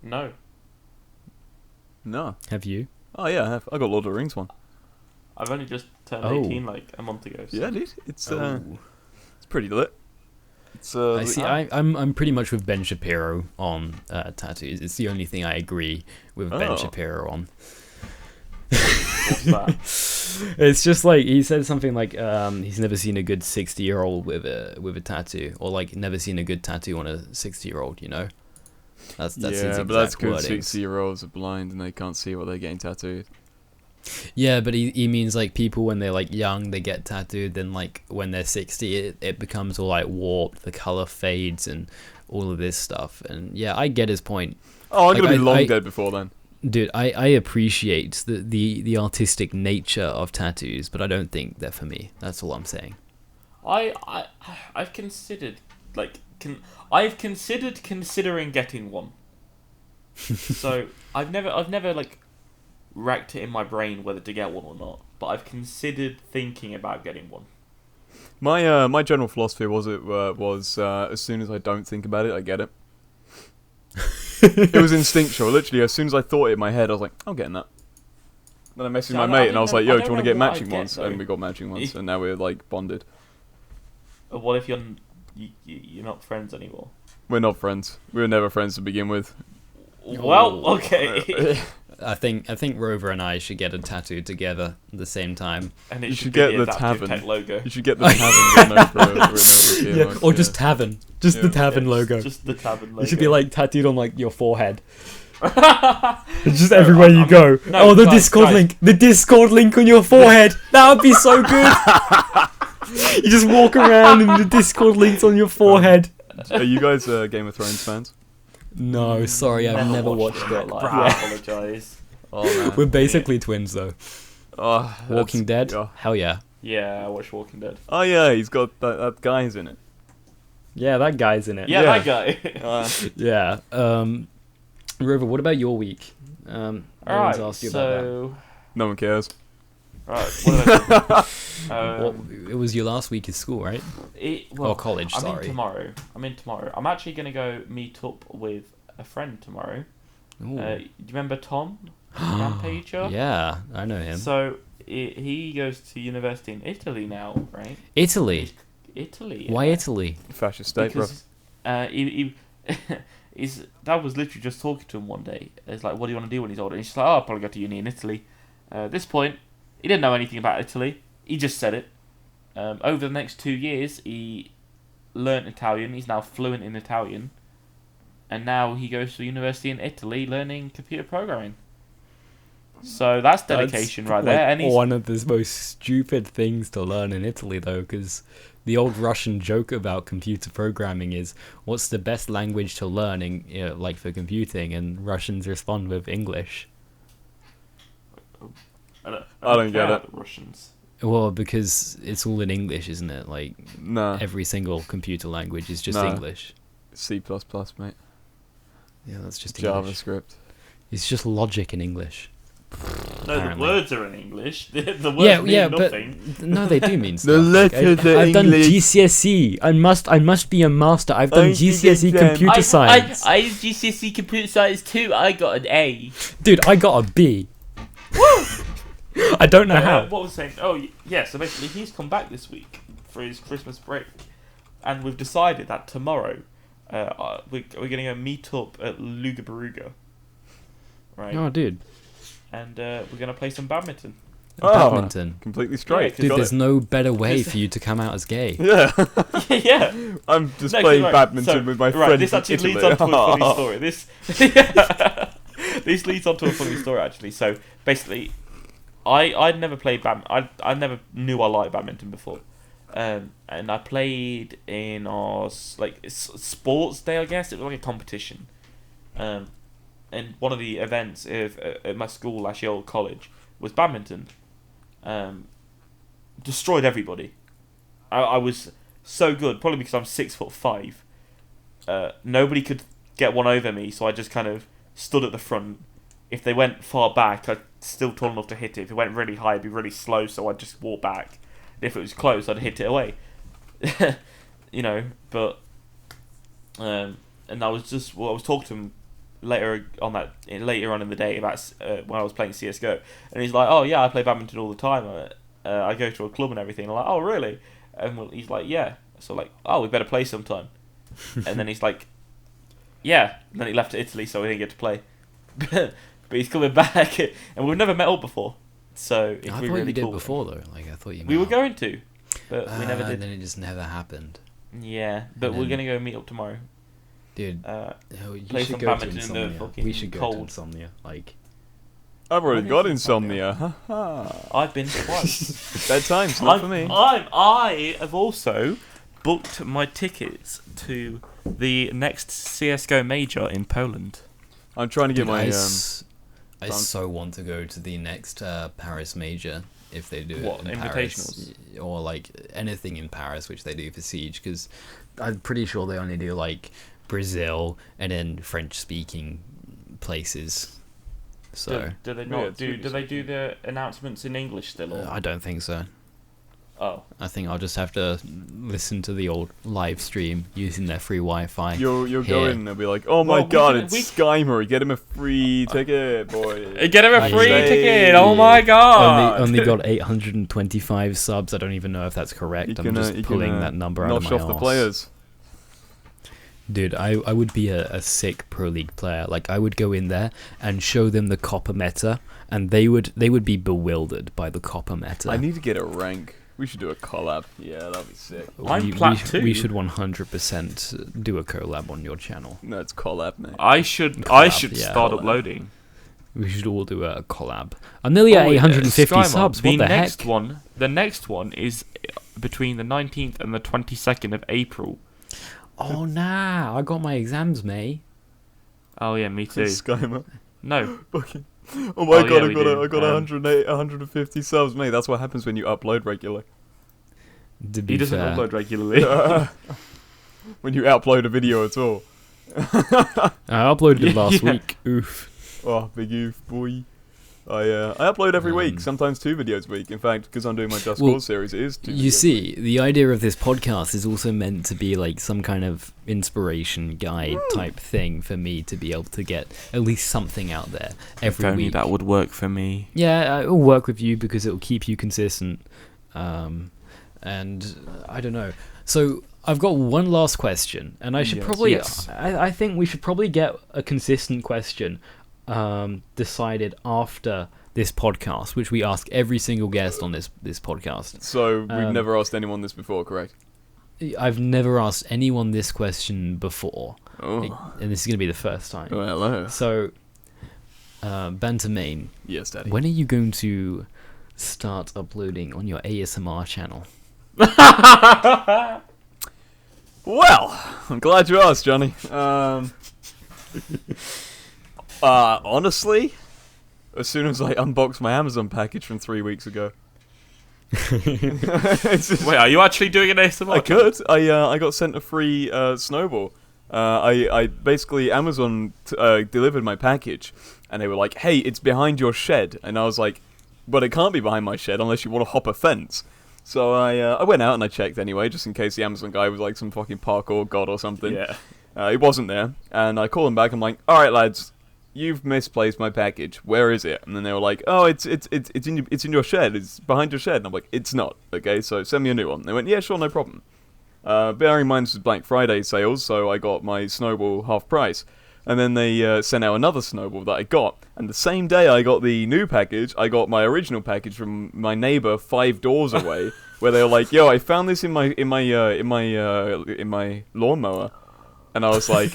No.
No.
Have you?
Oh yeah, I have. I got Lord of the Rings one.
I've only just turned
Oh.
18 like a month ago. So.
Yeah, dude. It's
Oh.
it's pretty lit. It's
I see. I'm pretty much with Ben Shapiro on tattoos. It's the only thing I agree with Ben
Oh.
Shapiro on.
What's that?
It's just like he said something like he's never seen a good 60-year-old with a tattoo, or like never seen a good tattoo on a 60-year-old. You know, that's his
yeah,
exact
but that's good.
wordings.
60-year-olds are blind and they can't see what they're getting tattooed.
Yeah, but he means like people when they're like young they get tattooed, then like when they're 60 it becomes all like warped, the color fades and all of this stuff. And yeah, I get his point.
Oh, I'm
Like,
gonna be long
I-
dead before then.
Dude, I appreciate the artistic nature of tattoos, but I don't think they're for me. That's all I'm saying.
I've considered I've considered considering getting one. So I've never like racked it in my brain whether to get one or not, but I've considered thinking about getting one.
My general philosophy was as soon as I don't think about it, I get it. It was instinctual. Literally, as soon as I thought it in my head, I was like, I'm getting that. Then I messaged
See,
my
I
mate and I
don't
was
know-
like,
I
"Yo, do
don't
you want to
know
get
what I'd
matching
get,
ones?"
though.
And we got matching ones, and now we're like bonded.
What if you're not friends anymore?
We're not friends. We were never friends to begin with.
Well, okay.
I think Rover and I should get a tattoo together at the same time.
And it
You
should
should
be
get
the
the
Adaptive
Tavern.
Tech logo.
You should get the Tavern written over here.
Yeah, or just Tavern. Just the
Yeah.
Tavern
Yeah,
logo.
Just the Tavern logo.
It should be like tattooed on like your forehead. It's just
No,
everywhere
I
you
mean-
go.
no,
Oh, the
guys,
Discord
guys.
link. The Discord link on your forehead. That would be so good. You just walk around and the Discord link's on your forehead.
Are you guys Game of Thrones fans?
No, sorry, I've never watched
it.
it.
Like,
Yeah.
I apologise.
Oh man.
We're basically twins though.
Oh,
Walking Dead?
yeah.
Hell yeah.
Yeah, I watched Walking Dead.
Oh yeah, he's got that guy's in it.
Yeah, that guy's in it.
Yeah,
Yeah.
that guy.
Yeah. Rover, what about your week? No one's
Alright,
asked you about that.
so...
No one cares.
Right, what did I do?
Well, it was your last week of school, right?
Well,
Or college,
I'm
sorry.
in tomorrow. I'm actually going to go meet up with a friend tomorrow.
Ooh.
Do you remember Tom? Rampager?
Yeah, I know him.
So, he goes to university in Italy now, right?
Italy.
Italy.
Why
yeah.
Italy?
Fascist state, bro.
Because his dad was literally just talking to him one day. It's like, what do you want to do when he's older? And he's like, oh, I'll probably go to uni in Italy. At this point, he didn't know anything about Italy. He just said it. Over the next 2 years, he learnt Italian. He's now fluent in Italian. And now he goes to university in Italy learning computer programming. So that's dedication right there. And he's
one of the most stupid things to learn in Italy, though, because the old Russian joke about computer programming is, what's the best language to learn, like for computing? And Russians respond with English.
I don't get it.
Russians.
Well, because it's all in English, isn't it? Like,
Nah.
every single computer language is just
No.
English.
C++, mate.
Yeah, that's just English.
JavaScript.
It's just logic in English.
No,
Apparently.
the words are in English. The words mean nothing.
but no, they do mean stuff.
The letters are
I've done
English.
GCSE. I must be a master. I've done
I
GCSE
did exam.
computer science.
I did GCSE computer science too. I got an A.
Dude, I got a B. I don't know how.
What was I saying? Oh, yeah. So basically, he's come back this week for his Christmas break, and we've decided that tomorrow, we're going to go meet up at Luga Baruga, right?
Oh, dude.
And we're going to play some badminton.
Badminton.
Completely straight.
Yeah,
Dude,
Got
there's
it.
no better way for you to come out as gay.
Yeah.
Yeah.
I'm just
No,
playing
right,
badminton
so-
with my
right,
friend.
this actually
in
leads
Italy.
on to a funny story. This leads on to a funny story actually. So basically, I'd never played badminton. I never knew I liked badminton before, and I played in our sports day. I guess it was like a competition, and one of the events at my school, actually old college, was badminton. Destroyed everybody. I was so good, probably because I'm 6'5". Nobody could get one over me, so I just kind of stood at the front. If they went far back, I'd still tall enough to hit it. If it went really high, it'd be really slow, so I'd just walk back. If it was close, I'd hit it away. But and I was talking to him later on in the day about when I was playing CS:GO, and he's like, "Oh yeah, I play badminton all the time. I go to a club and everything." I'm like, "Oh really?" And he's like, "Yeah." So like, "Oh, we better play sometime." And then he's like, "Yeah." And then he left to Italy, so we didn't get to play. But he's coming back, and we've never met up before. So it's
I thought
really
you did
cool.
before, though. Like, I thought you
We were
met up.
going to, but we never did.
And then it just never happened.
Yeah, but
And
we're
then-
gonna go meet up tomorrow.
Dude,
Uh,
you
play
should
some
go to
badminton in the
Insomnia.
fucking
We should go
cold.
to Insomnia. Like,
I've already
What
got
is
insomnia. Haha.
I've been twice.
Bedtime's not for me.
I have also booked my tickets to the next CS:GO major in Poland.
I'm trying to get
dude,
my.
I so want to go to the next Paris major if they do
What,
it in
invitationals?
Paris, or like anything in Paris, which they do for Siege, because I'm pretty sure they only do like Brazil and then French-speaking places. So
Do they
Yeah,
not
it's
do?
really
Do they do the announcements in English still? Or?
I don't think so.
Oh.
I think I'll just have to listen to the old live stream using their free Wi-Fi.
You'll go
here.
in and they'll be like, oh my
Well,
god,
we
it's Skymer. Get him a free ticket, boy.
Get him a free
Backstage.
ticket! Oh my god!
Only got 825 subs. I don't even know if that's correct. I'm just pulling that number out of my
Notch off the
arse.
players.
Dude, I would be a sick Pro League player. Like, I would go in there and show them the copper meta, and they would be bewildered by the copper meta.
I need to get a rank. We should do a collab. Yeah, that'd be sick.
I'm plat 2.
We should 100% do a collab on your channel.
No, it's collab, mate.
I should
yeah,
start
collab.
uploading.
We should all do a collab. I'm nearly at 850
Skyman,
subs. What the heck?
The next one is between the 19th and the 22nd of April.
Oh nah, I got my exams, May.
Oh yeah, me too.
Skymer.
No.
Fucking. Oh my
Oh,
god,
yeah, we do.
I got 150 subs, mate. That's what happens when you upload regularly.
To be
He doesn't
fair,
upload regularly.
When you upload a video at all.
I uploaded it last
Yeah.
week. Oof.
Oh, big oof, boy. I upload every week,
Um,
sometimes 2 videos a week. In fact, because I'm doing my Just
Well,
Cause series, it is 2
You
videos.
see, the idea of this podcast is also meant to be like some kind of inspiration guide type thing for me to be able to get at least something out there every
If only
week.
that would work for me.
Yeah, it'll work with you because it'll keep you consistent. And I don't know. So I've got one last question, and I should
Yes.
probably.
Yes.
I think we should probably get a consistent question decided after this podcast, which we ask every single guest on this podcast.
So, we've
Um,
never asked anyone this before, correct?
I've never asked anyone this question before,
Oh,
and this is going to be the first time.
oh hello.
So, Bantermain,
Yes, Daddy.
when are you going to start uploading on your ASMR channel?
Well, I'm glad you asked, Johnny. Honestly, as soon as I unboxed my Amazon package from 3 weeks ago. It's just-
Wait, are you actually doing an ASMR?
I could. I got sent a free snowball. I basically Amazon delivered my package, and they were like, "Hey, it's behind your shed," and I was like, "But it can't be behind my shed unless you want to hop a fence." So I went out and I checked anyway, just in case the Amazon guy was like some fucking parkour god or something.
Yeah.
It wasn't there, and I called him back. I'm like, "All right, lads, you've misplaced my package. Where is it?" And then they were like, "Oh, it's in your shed. It's behind your shed." And I'm like, "It's not. Okay, so send me a new one." They went, "Yeah, sure, no problem." Bearing in mind this was Black Friday sales, so I got my snowball half price. And then they sent out another snowball that I got. And the same day I got the new package, I got my original package from my neighbor 5 doors away, where they were like, "Yo, I found this in my lawnmower," and I was like,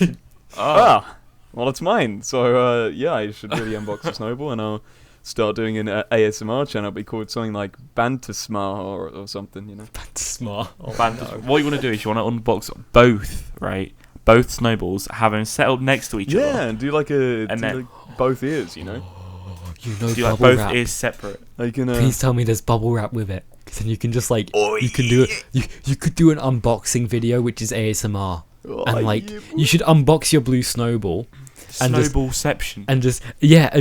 well, it's mine. So yeah, I should really unbox the snowball, and I'll start doing an ASMR channel. It'll be called something like Bantersmar or something, you know.
Smart.
What you want to do is you want to unbox both, right? Both snowballs, have them set up next to each
Yeah,
other.
and do like
And then-
like both ears, you know.
You know,
Do you like
bubble
both
wrap.
ears separate?
Like can
Please tell me there's bubble wrap with it, because then you can just like you can do it. You could do an unboxing video which is ASMR, and like you should unbox your blue snowball, and just
Snowballception.
and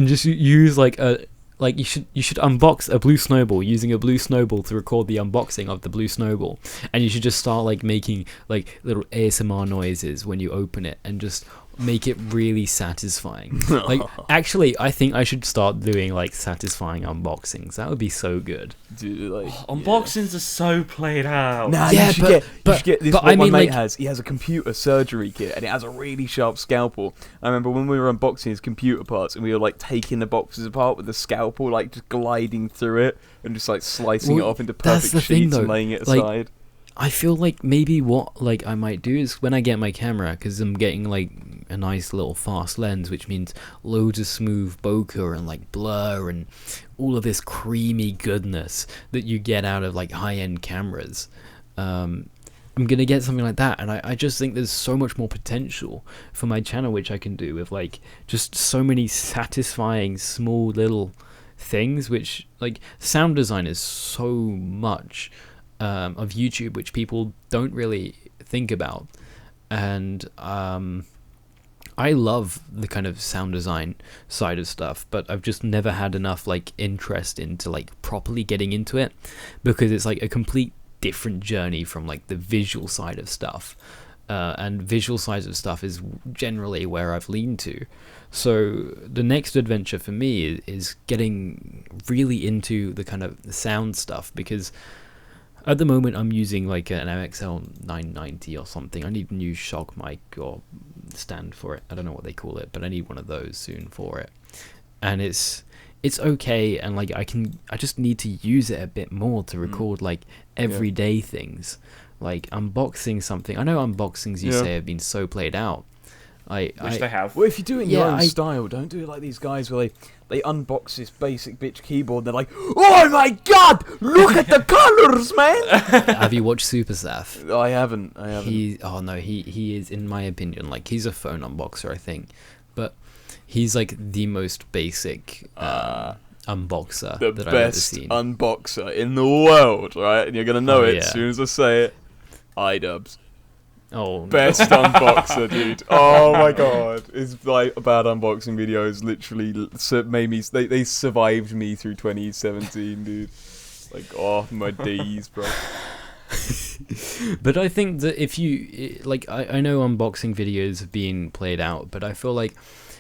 just use like a like you should unbox a blue snowball using a blue snowball to record the unboxing of the blue snowball, and you should just start like making like little ASMR noises when you open it, and just make it really satisfying. Like, actually, I think I should start doing like satisfying unboxings. That would be so good.
Dude, like
Unboxings are so played out.
Nah,
Yeah,
you should get this.
but
What
I
my
mean,
mate
like-
has. He has a computer surgery kit, and it has a really sharp scalpel. I remember when we were unboxing his computer parts, and we were like taking the boxes apart with the scalpel, like just gliding through it, and just like slicing
Well,
it off into
that's
perfect
the thing,
sheets and
though.
laying it
Like,
aside.
I feel like maybe what like I might do is when I get my camera, because I'm getting like a nice little fast lens, which means loads of smooth bokeh and like blur and all of this creamy goodness that you get out of like high-end cameras. I'm gonna get something like that, and I just think there's so much more potential for my channel which I can do with like just so many satisfying small little things, which like sound design is so much of YouTube which people don't really think about, and I love the kind of sound design side of stuff, but I've just never had enough like interest into like properly getting into it, because it's like a complete different journey from like the visual side of stuff, and visual side of stuff is generally where I've leaned to. So the next adventure for me is getting really into the kind of the sound stuff, because at the moment I'm using like an MXL 990 or something. I need a new shock mic or stand for it. I don't know what they call it, but I need one of those soon for it. And it's okay, and like I just need to use it a bit more to record like everyday things, like unboxing something. I know unboxings you say have been so played out.
Which they have.
Well, if you do it in your own style, don't do it like these guys where they unbox this basic bitch keyboard. They're like, "Oh my god, look at the colors, man!"
Have you watched Super Saf?
I haven't.
He is, in my opinion, like he's a phone unboxer, I think, but he's like the most basic unboxer
the
that I've ever
best
seen.
unboxer in the world, right? And you're gonna know it
yeah.
as soon as I say it. iDubbbz.
Oh,
Best unboxer, dude. Oh my god. It's like bad unboxing videos literally made me, they survived me through 2017, dude. Like, oh, my days, bro.
But I think that if you, like, I know unboxing videos have been played out, but I feel like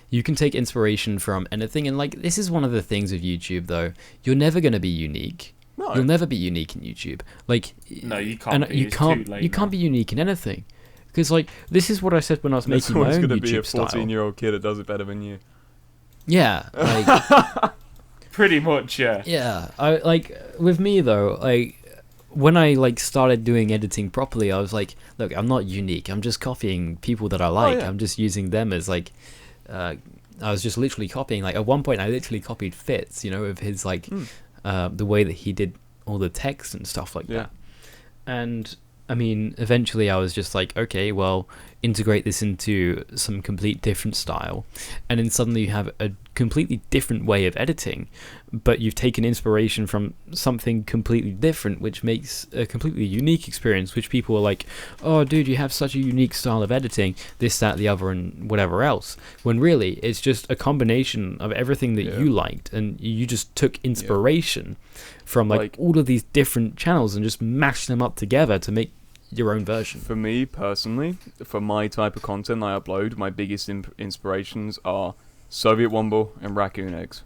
you can take inspiration from anything. And, like, this is one of the things with YouTube, though. You're never going to be unique.
No.
You'll never be unique in YouTube. Like,
no, you can't.
And you can't be unique in anything. Because, like, this is what I said when I was making my own YouTube
be a
style.
14-year-old kid that does it better than you.
Yeah, like...
Pretty much, yeah.
Yeah, I like, with me, though, like, when I, like, started doing editing properly, I was like, look, I'm not unique. I'm just copying people that I like. I'm just using them as, like... I was just literally copying. Like, at one point, I literally copied Fitz, you know, of his, like... the way that he did all the text and stuff like that. And... I mean, eventually I was just like, okay, well, integrate this into some complete different style. And then suddenly you have a completely different way of editing, but you've taken inspiration from something completely different, which makes a completely unique experience, which people are like, oh, dude, you have such a unique style of editing, this, that, the other, and whatever else. When really, it's just a combination of everything that you liked, and you just took inspiration from like all of these different channels and just mashed them up together to make your own version.
For me personally, for my type of content I upload, my biggest inspirations are Soviet Womble and Raccoon Eggs.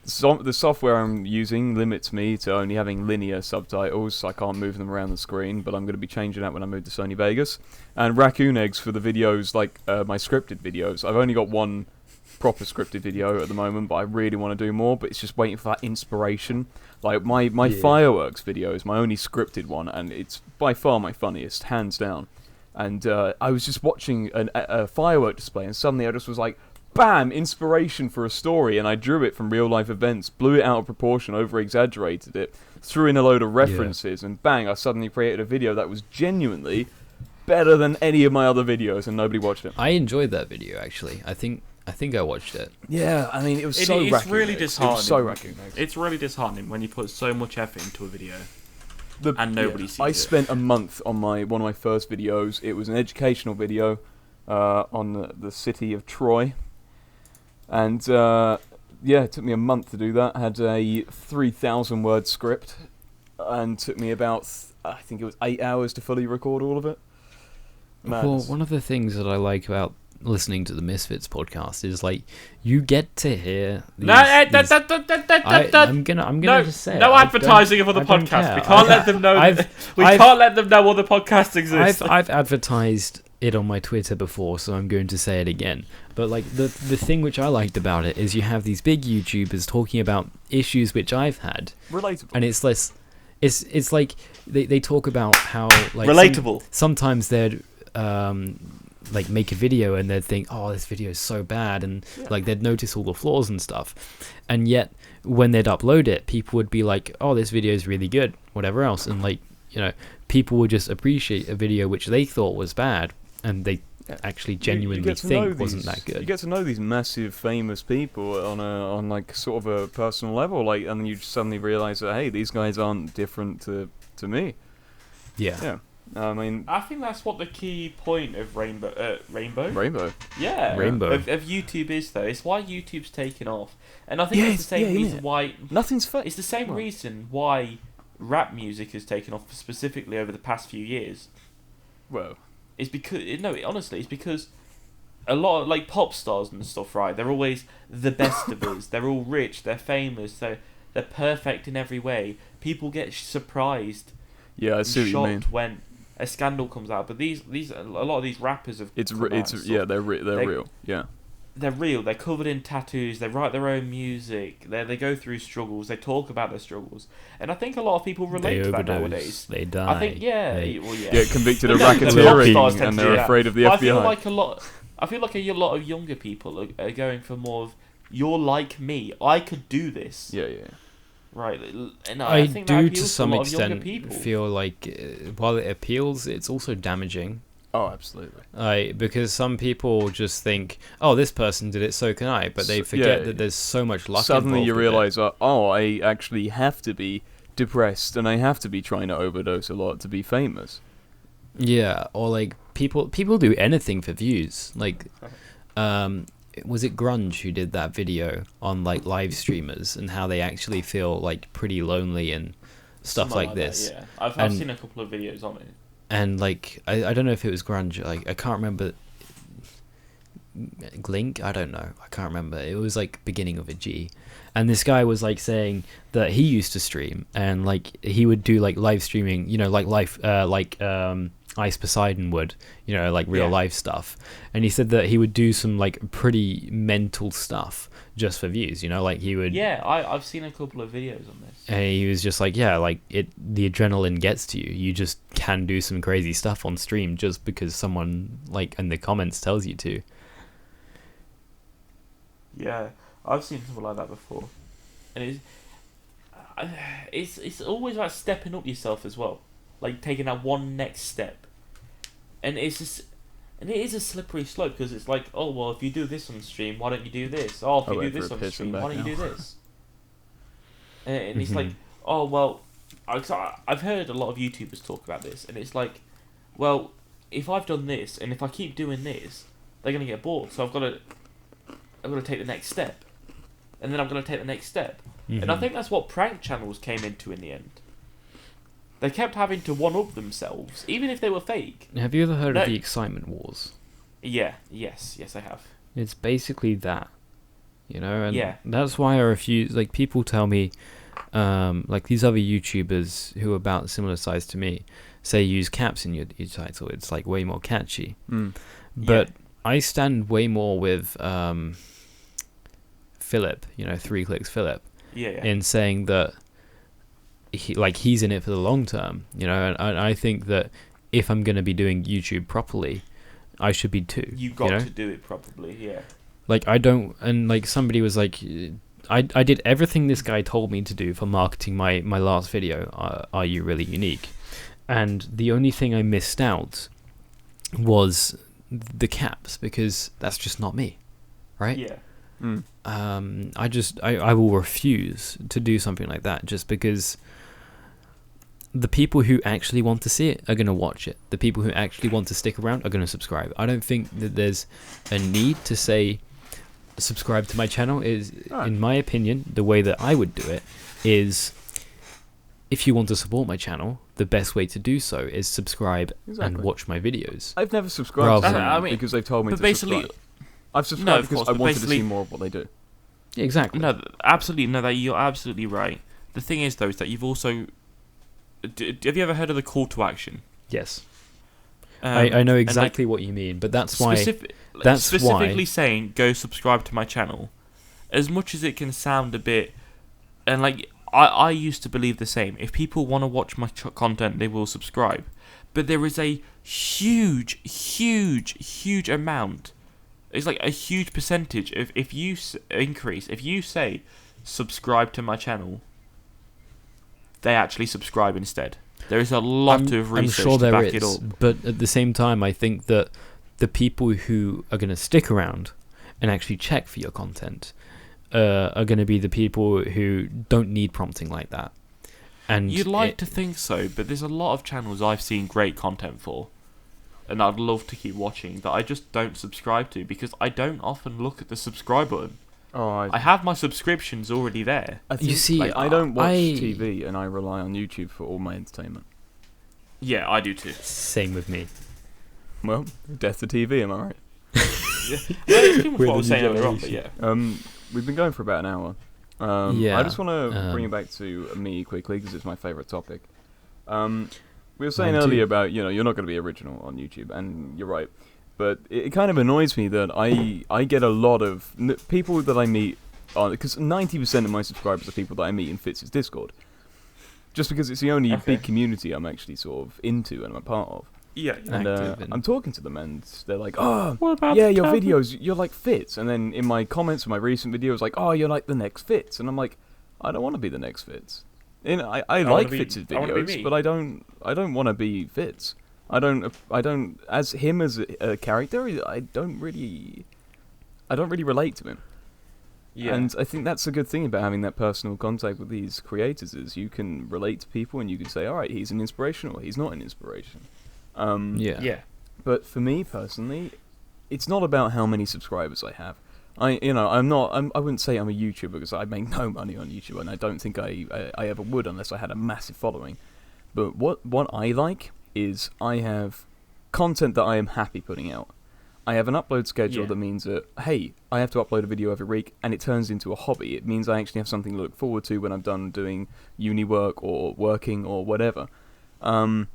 The software I'm using limits me to only having linear subtitles, so I can't move them around the screen, but I'm going to be changing that when I move to Sony Vegas. And Raccoon Eggs for the videos, like my scripted videos. I've only got one proper scripted video at the moment, but I really want to do more, but it's just waiting for that inspiration. Like my fireworks video is my only scripted one, and it's by far my funniest, hands down. And I was just watching a firework display, and suddenly I just was like, bam, inspiration for a story, and I drew it from real life events, blew it out of proportion, over exaggerated it, threw in a load of references, and bang, I suddenly created a video that was genuinely better than any of my other videos, and nobody watched it.
I enjoyed that video, actually. I think I watched it.
Yeah, I mean, it's
really disheartening.
Eggs.
It's really disheartening when you put so much effort into a video and nobody sees it.
I spent a month on one of my first videos. It was an educational video on the city of Troy. And, it took me a month to do that. I had a 3,000-word script, and took me about, I think it was 8 hours to fully record all of it.
Well, one of the things that I like about listening to the Misfits podcast is like you get to hear these, I'm gonna just say
no advertising of other podcasts. We can't let them know. We can't let them know other podcasts exist.
I've advertised it on my Twitter before, so I'm going to say it again. But like the thing which I liked about it is you have these big YouTubers talking about issues which I've had,
relatable,
and it's less. It's like they talk about how like
relatable.
Sometimes they're like make a video and they'd think, oh, this video is so bad, and like they'd notice all the flaws and stuff, and yet when they'd upload it, people would be like, oh, this video is really good, whatever else, and like, you know, people would just appreciate a video which they thought was bad and they actually genuinely think wasn't that good.
You get to know these massive famous people on like sort of a personal level, like, and you suddenly realize that, hey, these guys aren't different to me.
Yeah.
I mean,
I think that's what the key point of Rainbow.
Rainbow.
Yeah,
Rainbow.
of YouTube is though. It's why YouTube's taken off, and I think
Yeah,
it's the same
yeah,
reason
innit?
why
Nothing's fake.
it's the same
Right.
reason why rap music has taken off specifically over the past few years.
Well,
It's because honestly, it's because a lot of like pop stars and stuff, right? They're always the best of us. They're all rich. They're famous. They're perfect in every way. People get surprised
yeah, I
and
see what you mean.
shocked when a scandal comes out. But these a lot of these rappers have
It's
come out and stuff.
yeah, they're
They-
real. Yeah.
They're real. They're covered in tattoos. They write their own music. They go through struggles. They talk about their struggles, and I think a lot of people relate
They
to that
overdose.
nowadays.
They die.
I think
they-
well, yeah.
Get convicted of
Well, no, the pop stars
racketeering,
tend
and
to do
they're
that.
afraid of the
But
FBI.
I feel like a lot of younger people are going for more of you're like me. I could do this.
Yeah, yeah.
Right. And
I
think that
do
appeals
to some
a lot of younger
extent
people.
feel like while it appeals, it's also damaging.
Oh, absolutely.
Because some people just think, oh, this person did it, so can I. But they forget
yeah.
that there's so much luck
Suddenly
involved
you
with it.
realize, oh, I actually have to be depressed, and I have to be trying to overdose a lot to be famous.
Yeah, or like people do anything for views. Like, was it Grunge who did that video on like live streamers and how they actually feel like pretty lonely and stuff
Something
like
that,
this.
yeah, I've
And-
seen a couple of videos on it.
And like I don't know if it was Grunge. Like I can't remember. Glink, I don't know. I can't remember. It was like beginning of a G, and this guy was like saying that he used to stream and like he would do like live streaming, like Ice Poseidon would, like real
Yeah.
life stuff. And he said that he would do some like pretty mental stuff just for views, like he would.
Yeah, I've seen a couple of videos on this.
And he was just like, yeah, like the adrenaline gets to you. You just can do some crazy stuff on stream just because someone like in the comments tells you to.
Yeah, I've seen something like that before, and it's always about stepping up yourself as well, like taking that one next step, and it is a slippery slope because it's like, oh well, if you do this on stream, why don't you do this? Oh, if
I
you do
went for
this
a
on
piss
stream,
and
why
back
don't you do
now.
this? And it's like, oh well, I've heard a lot of YouTubers talk about this, and it's like, well, if I've done this and if I keep doing this, they're gonna get bored, so I've got to take the next step, and then I'm going to take the next step. And I think that's what prank channels came into in the end. They kept having to one-up themselves, even if they were fake.
Have you ever heard
No.
of the Excitement Wars?
Yes, I have.
It's basically that, and
Yeah.
that's why I refuse. Like people tell me, like these other YouTubers who are about similar size to me say use caps in your title. It's like way more catchy. But I stand way more with Philip, 3 Clicks Philip,
Yeah.
in saying that he's in it for the long term, and I think that if I'm going to be doing YouTube properly, I should be too.
You got to do it properly, yeah.
Like I don't, and like somebody was like, I did everything this guy told me to do for marketing my last video. Are you really unique? And the only thing I missed out was the caps because that's just not me, right?
Yeah.
I will refuse to do something like that just because the people who actually want to see it are going to watch it. The people who actually want to stick around are going to subscribe. I don't think that there's a need to say subscribe to my channel. In my opinion, the way that I would do it is if you want to support my channel, the best way to do so is subscribe and watch my videos.
I've never subscribed to
Rather
them
than-
because they've told me
But
to
basically,
subscribe. I've subscribed
No, of
because
course,
I
but
wanted to
basically-
see more of what they do.
Yeah, exactly.
No, absolutely. No, that you're absolutely right. The thing is, though, is that you've also... have you ever heard of the call to action?
Yes. I know exactly what you mean, but that's why... that's
specifically
why-
saying go subscribe to my channel, as much as it can sound a bit, and like I used to believe the same. If people want to watch my content, they will subscribe. But there is a huge amount. It's like a huge percentage of if you say subscribe to my channel, they actually subscribe instead. There is a lot of research
I'm sure
to
there
back
is,
it up.
but at the same time, I think that the people who are going to stick around and actually check for your content are going to be the people who don't need prompting like that. And
You'd like to think so, but there's a lot of channels I've seen great content for, and I'd love to keep watching, that I just don't subscribe to because I don't often look at the subscribe button.
Oh,
I have my subscriptions already there.
You see,
like, I don't watch TV, and I rely on YouTube for all my entertainment.
Yeah, I do too.
Same with me.
Well, death to TV, am I right?
Yeah, it's good with
We're
what I
the
was
new
saying earlier on, but yeah.
We've been going for about an hour.
Yeah,
I just want to bring it back to me quickly because it's my favourite topic. We were saying
Mine
earlier
too.
about, you're not going to be original on YouTube, and you're right. But it kind of annoys me that I get a lot of people that I meet on, because 90% of my subscribers are people that I meet in Fitz's Discord. Just because it's the only big community I'm actually sort of into and I'm a part of.
Yeah.
And
Active
I'm talking to them and they're like, oh,
What about
yeah,
the
your
Tavern?
videos, you're like Fitz. And then in my comments of my recent videos, like, oh, you're like the next Fitz. And I'm like, I don't want to be the next Fitz. I
wanna
like
be-
Fitz's
I wanna be
videos,
me.
but I don't want to be Fitz. I don't as him as a character. I don't really relate to him.
Yeah.
And I think that's a good thing about having that personal contact with these creators is you can relate to people and you can say, all right, he's an inspiration or he's not an inspiration.
yeah.
But for me personally, it's not about how many subscribers I have. I wouldn't say I'm a YouTuber because I make no money on YouTube, and I don't think I ever would unless I had a massive following. But what I like is I have content that I am happy putting out. I have an upload schedule that means that, hey, I have to upload a video every week, and it turns into a hobby. It means I actually have something to look forward to when I'm done doing uni work or working or whatever. And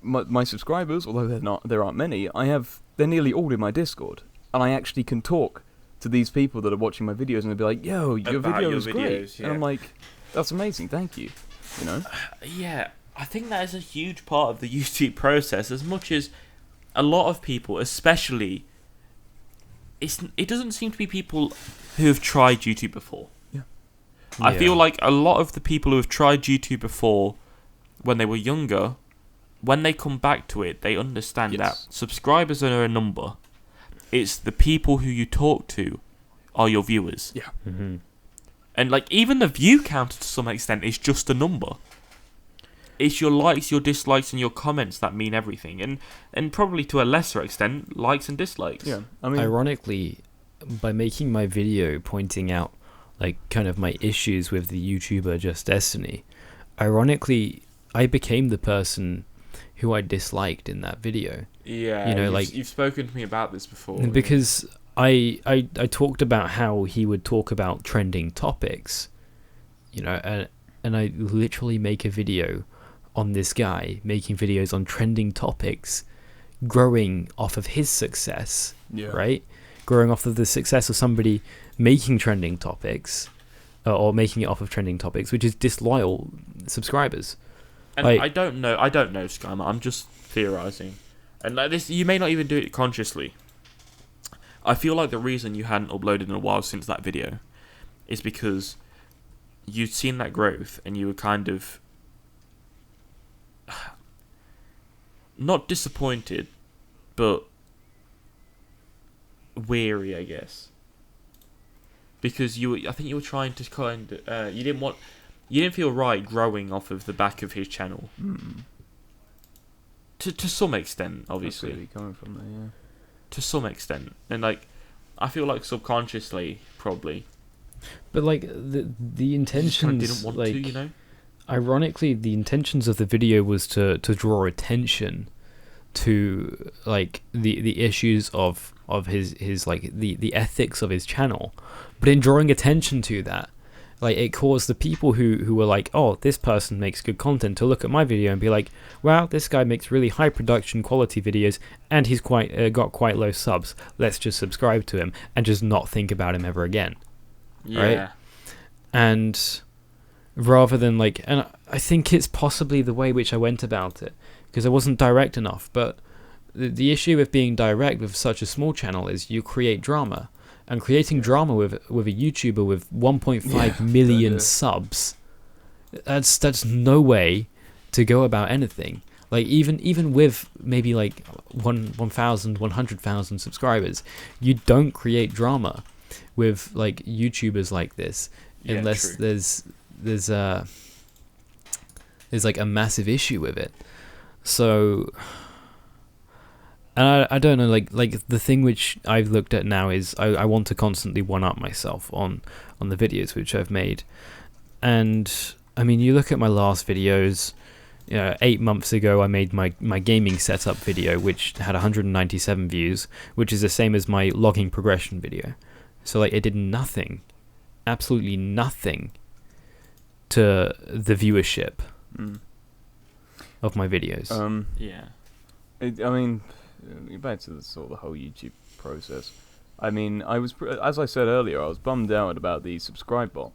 my subscribers, although there aren't many, they're nearly all in my Discord, and I actually can talk to these people that are watching my videos, and they'll be like, "Yo, your
About
video
your
is great,"
videos,
and I'm
yeah.
like, "That's amazing, thank you." You know?
Yeah, I think that is a huge part of the YouTube process. As much as a lot of people, especially, it doesn't seem to be people who have tried YouTube before.
Yeah.
I feel like a lot of the people who have tried YouTube before, when they were younger, when they come back to it, they understand that subscribers are a number. It's the people who you talk to are your viewers.
Yeah.
Mm-hmm.
And like even the view counter to some extent is just a number. It's your likes, your dislikes, and your comments that mean everything, and probably to a lesser extent, likes and dislikes.
Yeah. I mean,
Ironically, by making my video pointing out like kind of my issues with the YouTuber Just Destiny, ironically, I became the person who I disliked in that video.
Yeah,
You know, like-
you've spoken to me about this before.
Because I talked about how he would talk about trending topics, you know, and I literally make a video on this guy making videos on trending topics, growing off of his success,
yeah.
right? Growing off of the success of somebody making trending topics, or making it off of trending topics, which is disloyal subscribers.
And
like-
I don't know, Skylar. I'm just theorizing, and like this, you may not even do it consciously. I feel like the reason you hadn't uploaded in a while since that video is because you'd seen that growth and you were kind of not disappointed, but weary, I guess. Because I think you were trying to you didn't feel right growing off of the back of his channel. To some extent, obviously.
That's where you're coming from there, yeah.
To some extent, and like I feel like subconsciously, probably.
But like the
You just kinda
intentions,
didn't want
like
to, you know.
ironically, the intentions of the video was to draw attention to like the issues of his like the ethics of his channel, but in drawing attention to that, like it caused the people who were like, oh, this person makes good content, to look at my video and be like, wow, this guy makes really high production quality videos and he's got quite low subs, let's just subscribe to him and just not think about him ever again.
Yeah.
Right? And rather than like, and I think it's possibly the way which I went about it, because I wasn't direct enough, but the issue with being direct with such a small channel is you create drama. And creating drama with a YouTuber with 1.5 million subs, that's no way to go about anything. Like even with maybe like 1,000, 100,000 subscribers, you don't create drama with like YouTubers like this,
Yeah,
unless
true.
there's there's like a massive issue with it. So, and I don't know, like the thing which I've looked at now is I want to constantly one up myself on the videos which I've made. And I mean, you look at my last videos. 8 months ago I made my gaming setup video, which had 197 views, which is the same as my logging progression video. So like it did nothing, absolutely nothing to the viewership of my videos.
Yeah.
I mean, back to the whole YouTube process. I mean, as I said earlier, I was bummed out about the subscribe bot.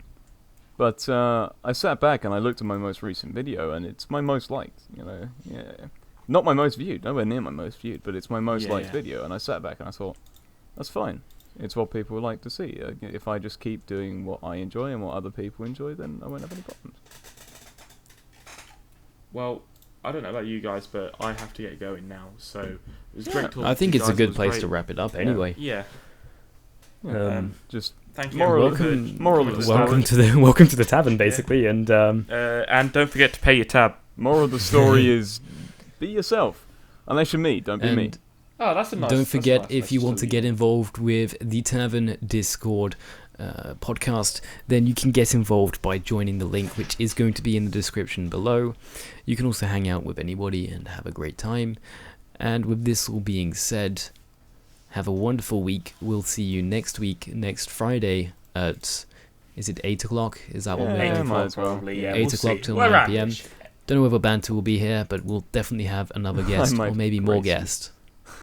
But I sat back and I looked at my most recent video, and it's my most liked. Not my most viewed, nowhere near my most viewed, but it's my most liked video. And I sat back and I thought, that's fine. It's what people would like to see. If I just keep doing what I enjoy and what other people enjoy, then I won't have any problems.
Well, I don't know about you guys, but I have to get going now. So it was great talking.
I think
to you
it's a
guys.
good
It was
place
great.
to wrap it up anyway.
Yeah.
Just
Thank you.
moral
everyone,
of the story.
Welcome to the tavern, basically, and
and don't forget to pay your tab.
Moral of the story is be yourself. Unless you're me, don't be
And
me.
Oh, that's a nice.
don't
that's a
forget,
nice
if you
message
want to
leave
get
on.
involved with the Tavern Discord podcast, then you can get involved by joining the link, which is going to be in the description below. You can also hang out with anybody and have a great time. And with this all being said, have a wonderful week. We'll see you next week, next Friday at, is it 8 o'clock? Is that what we're
Yeah,
aiming
might
for?
as well.
Probably, yeah.
8
we'll
o'clock
see.
till
We're
9
around
PM.
ish.
Don't know whether Banter will be here, but we'll definitely have another guest,
might
or maybe
be
more
crazy.
guests.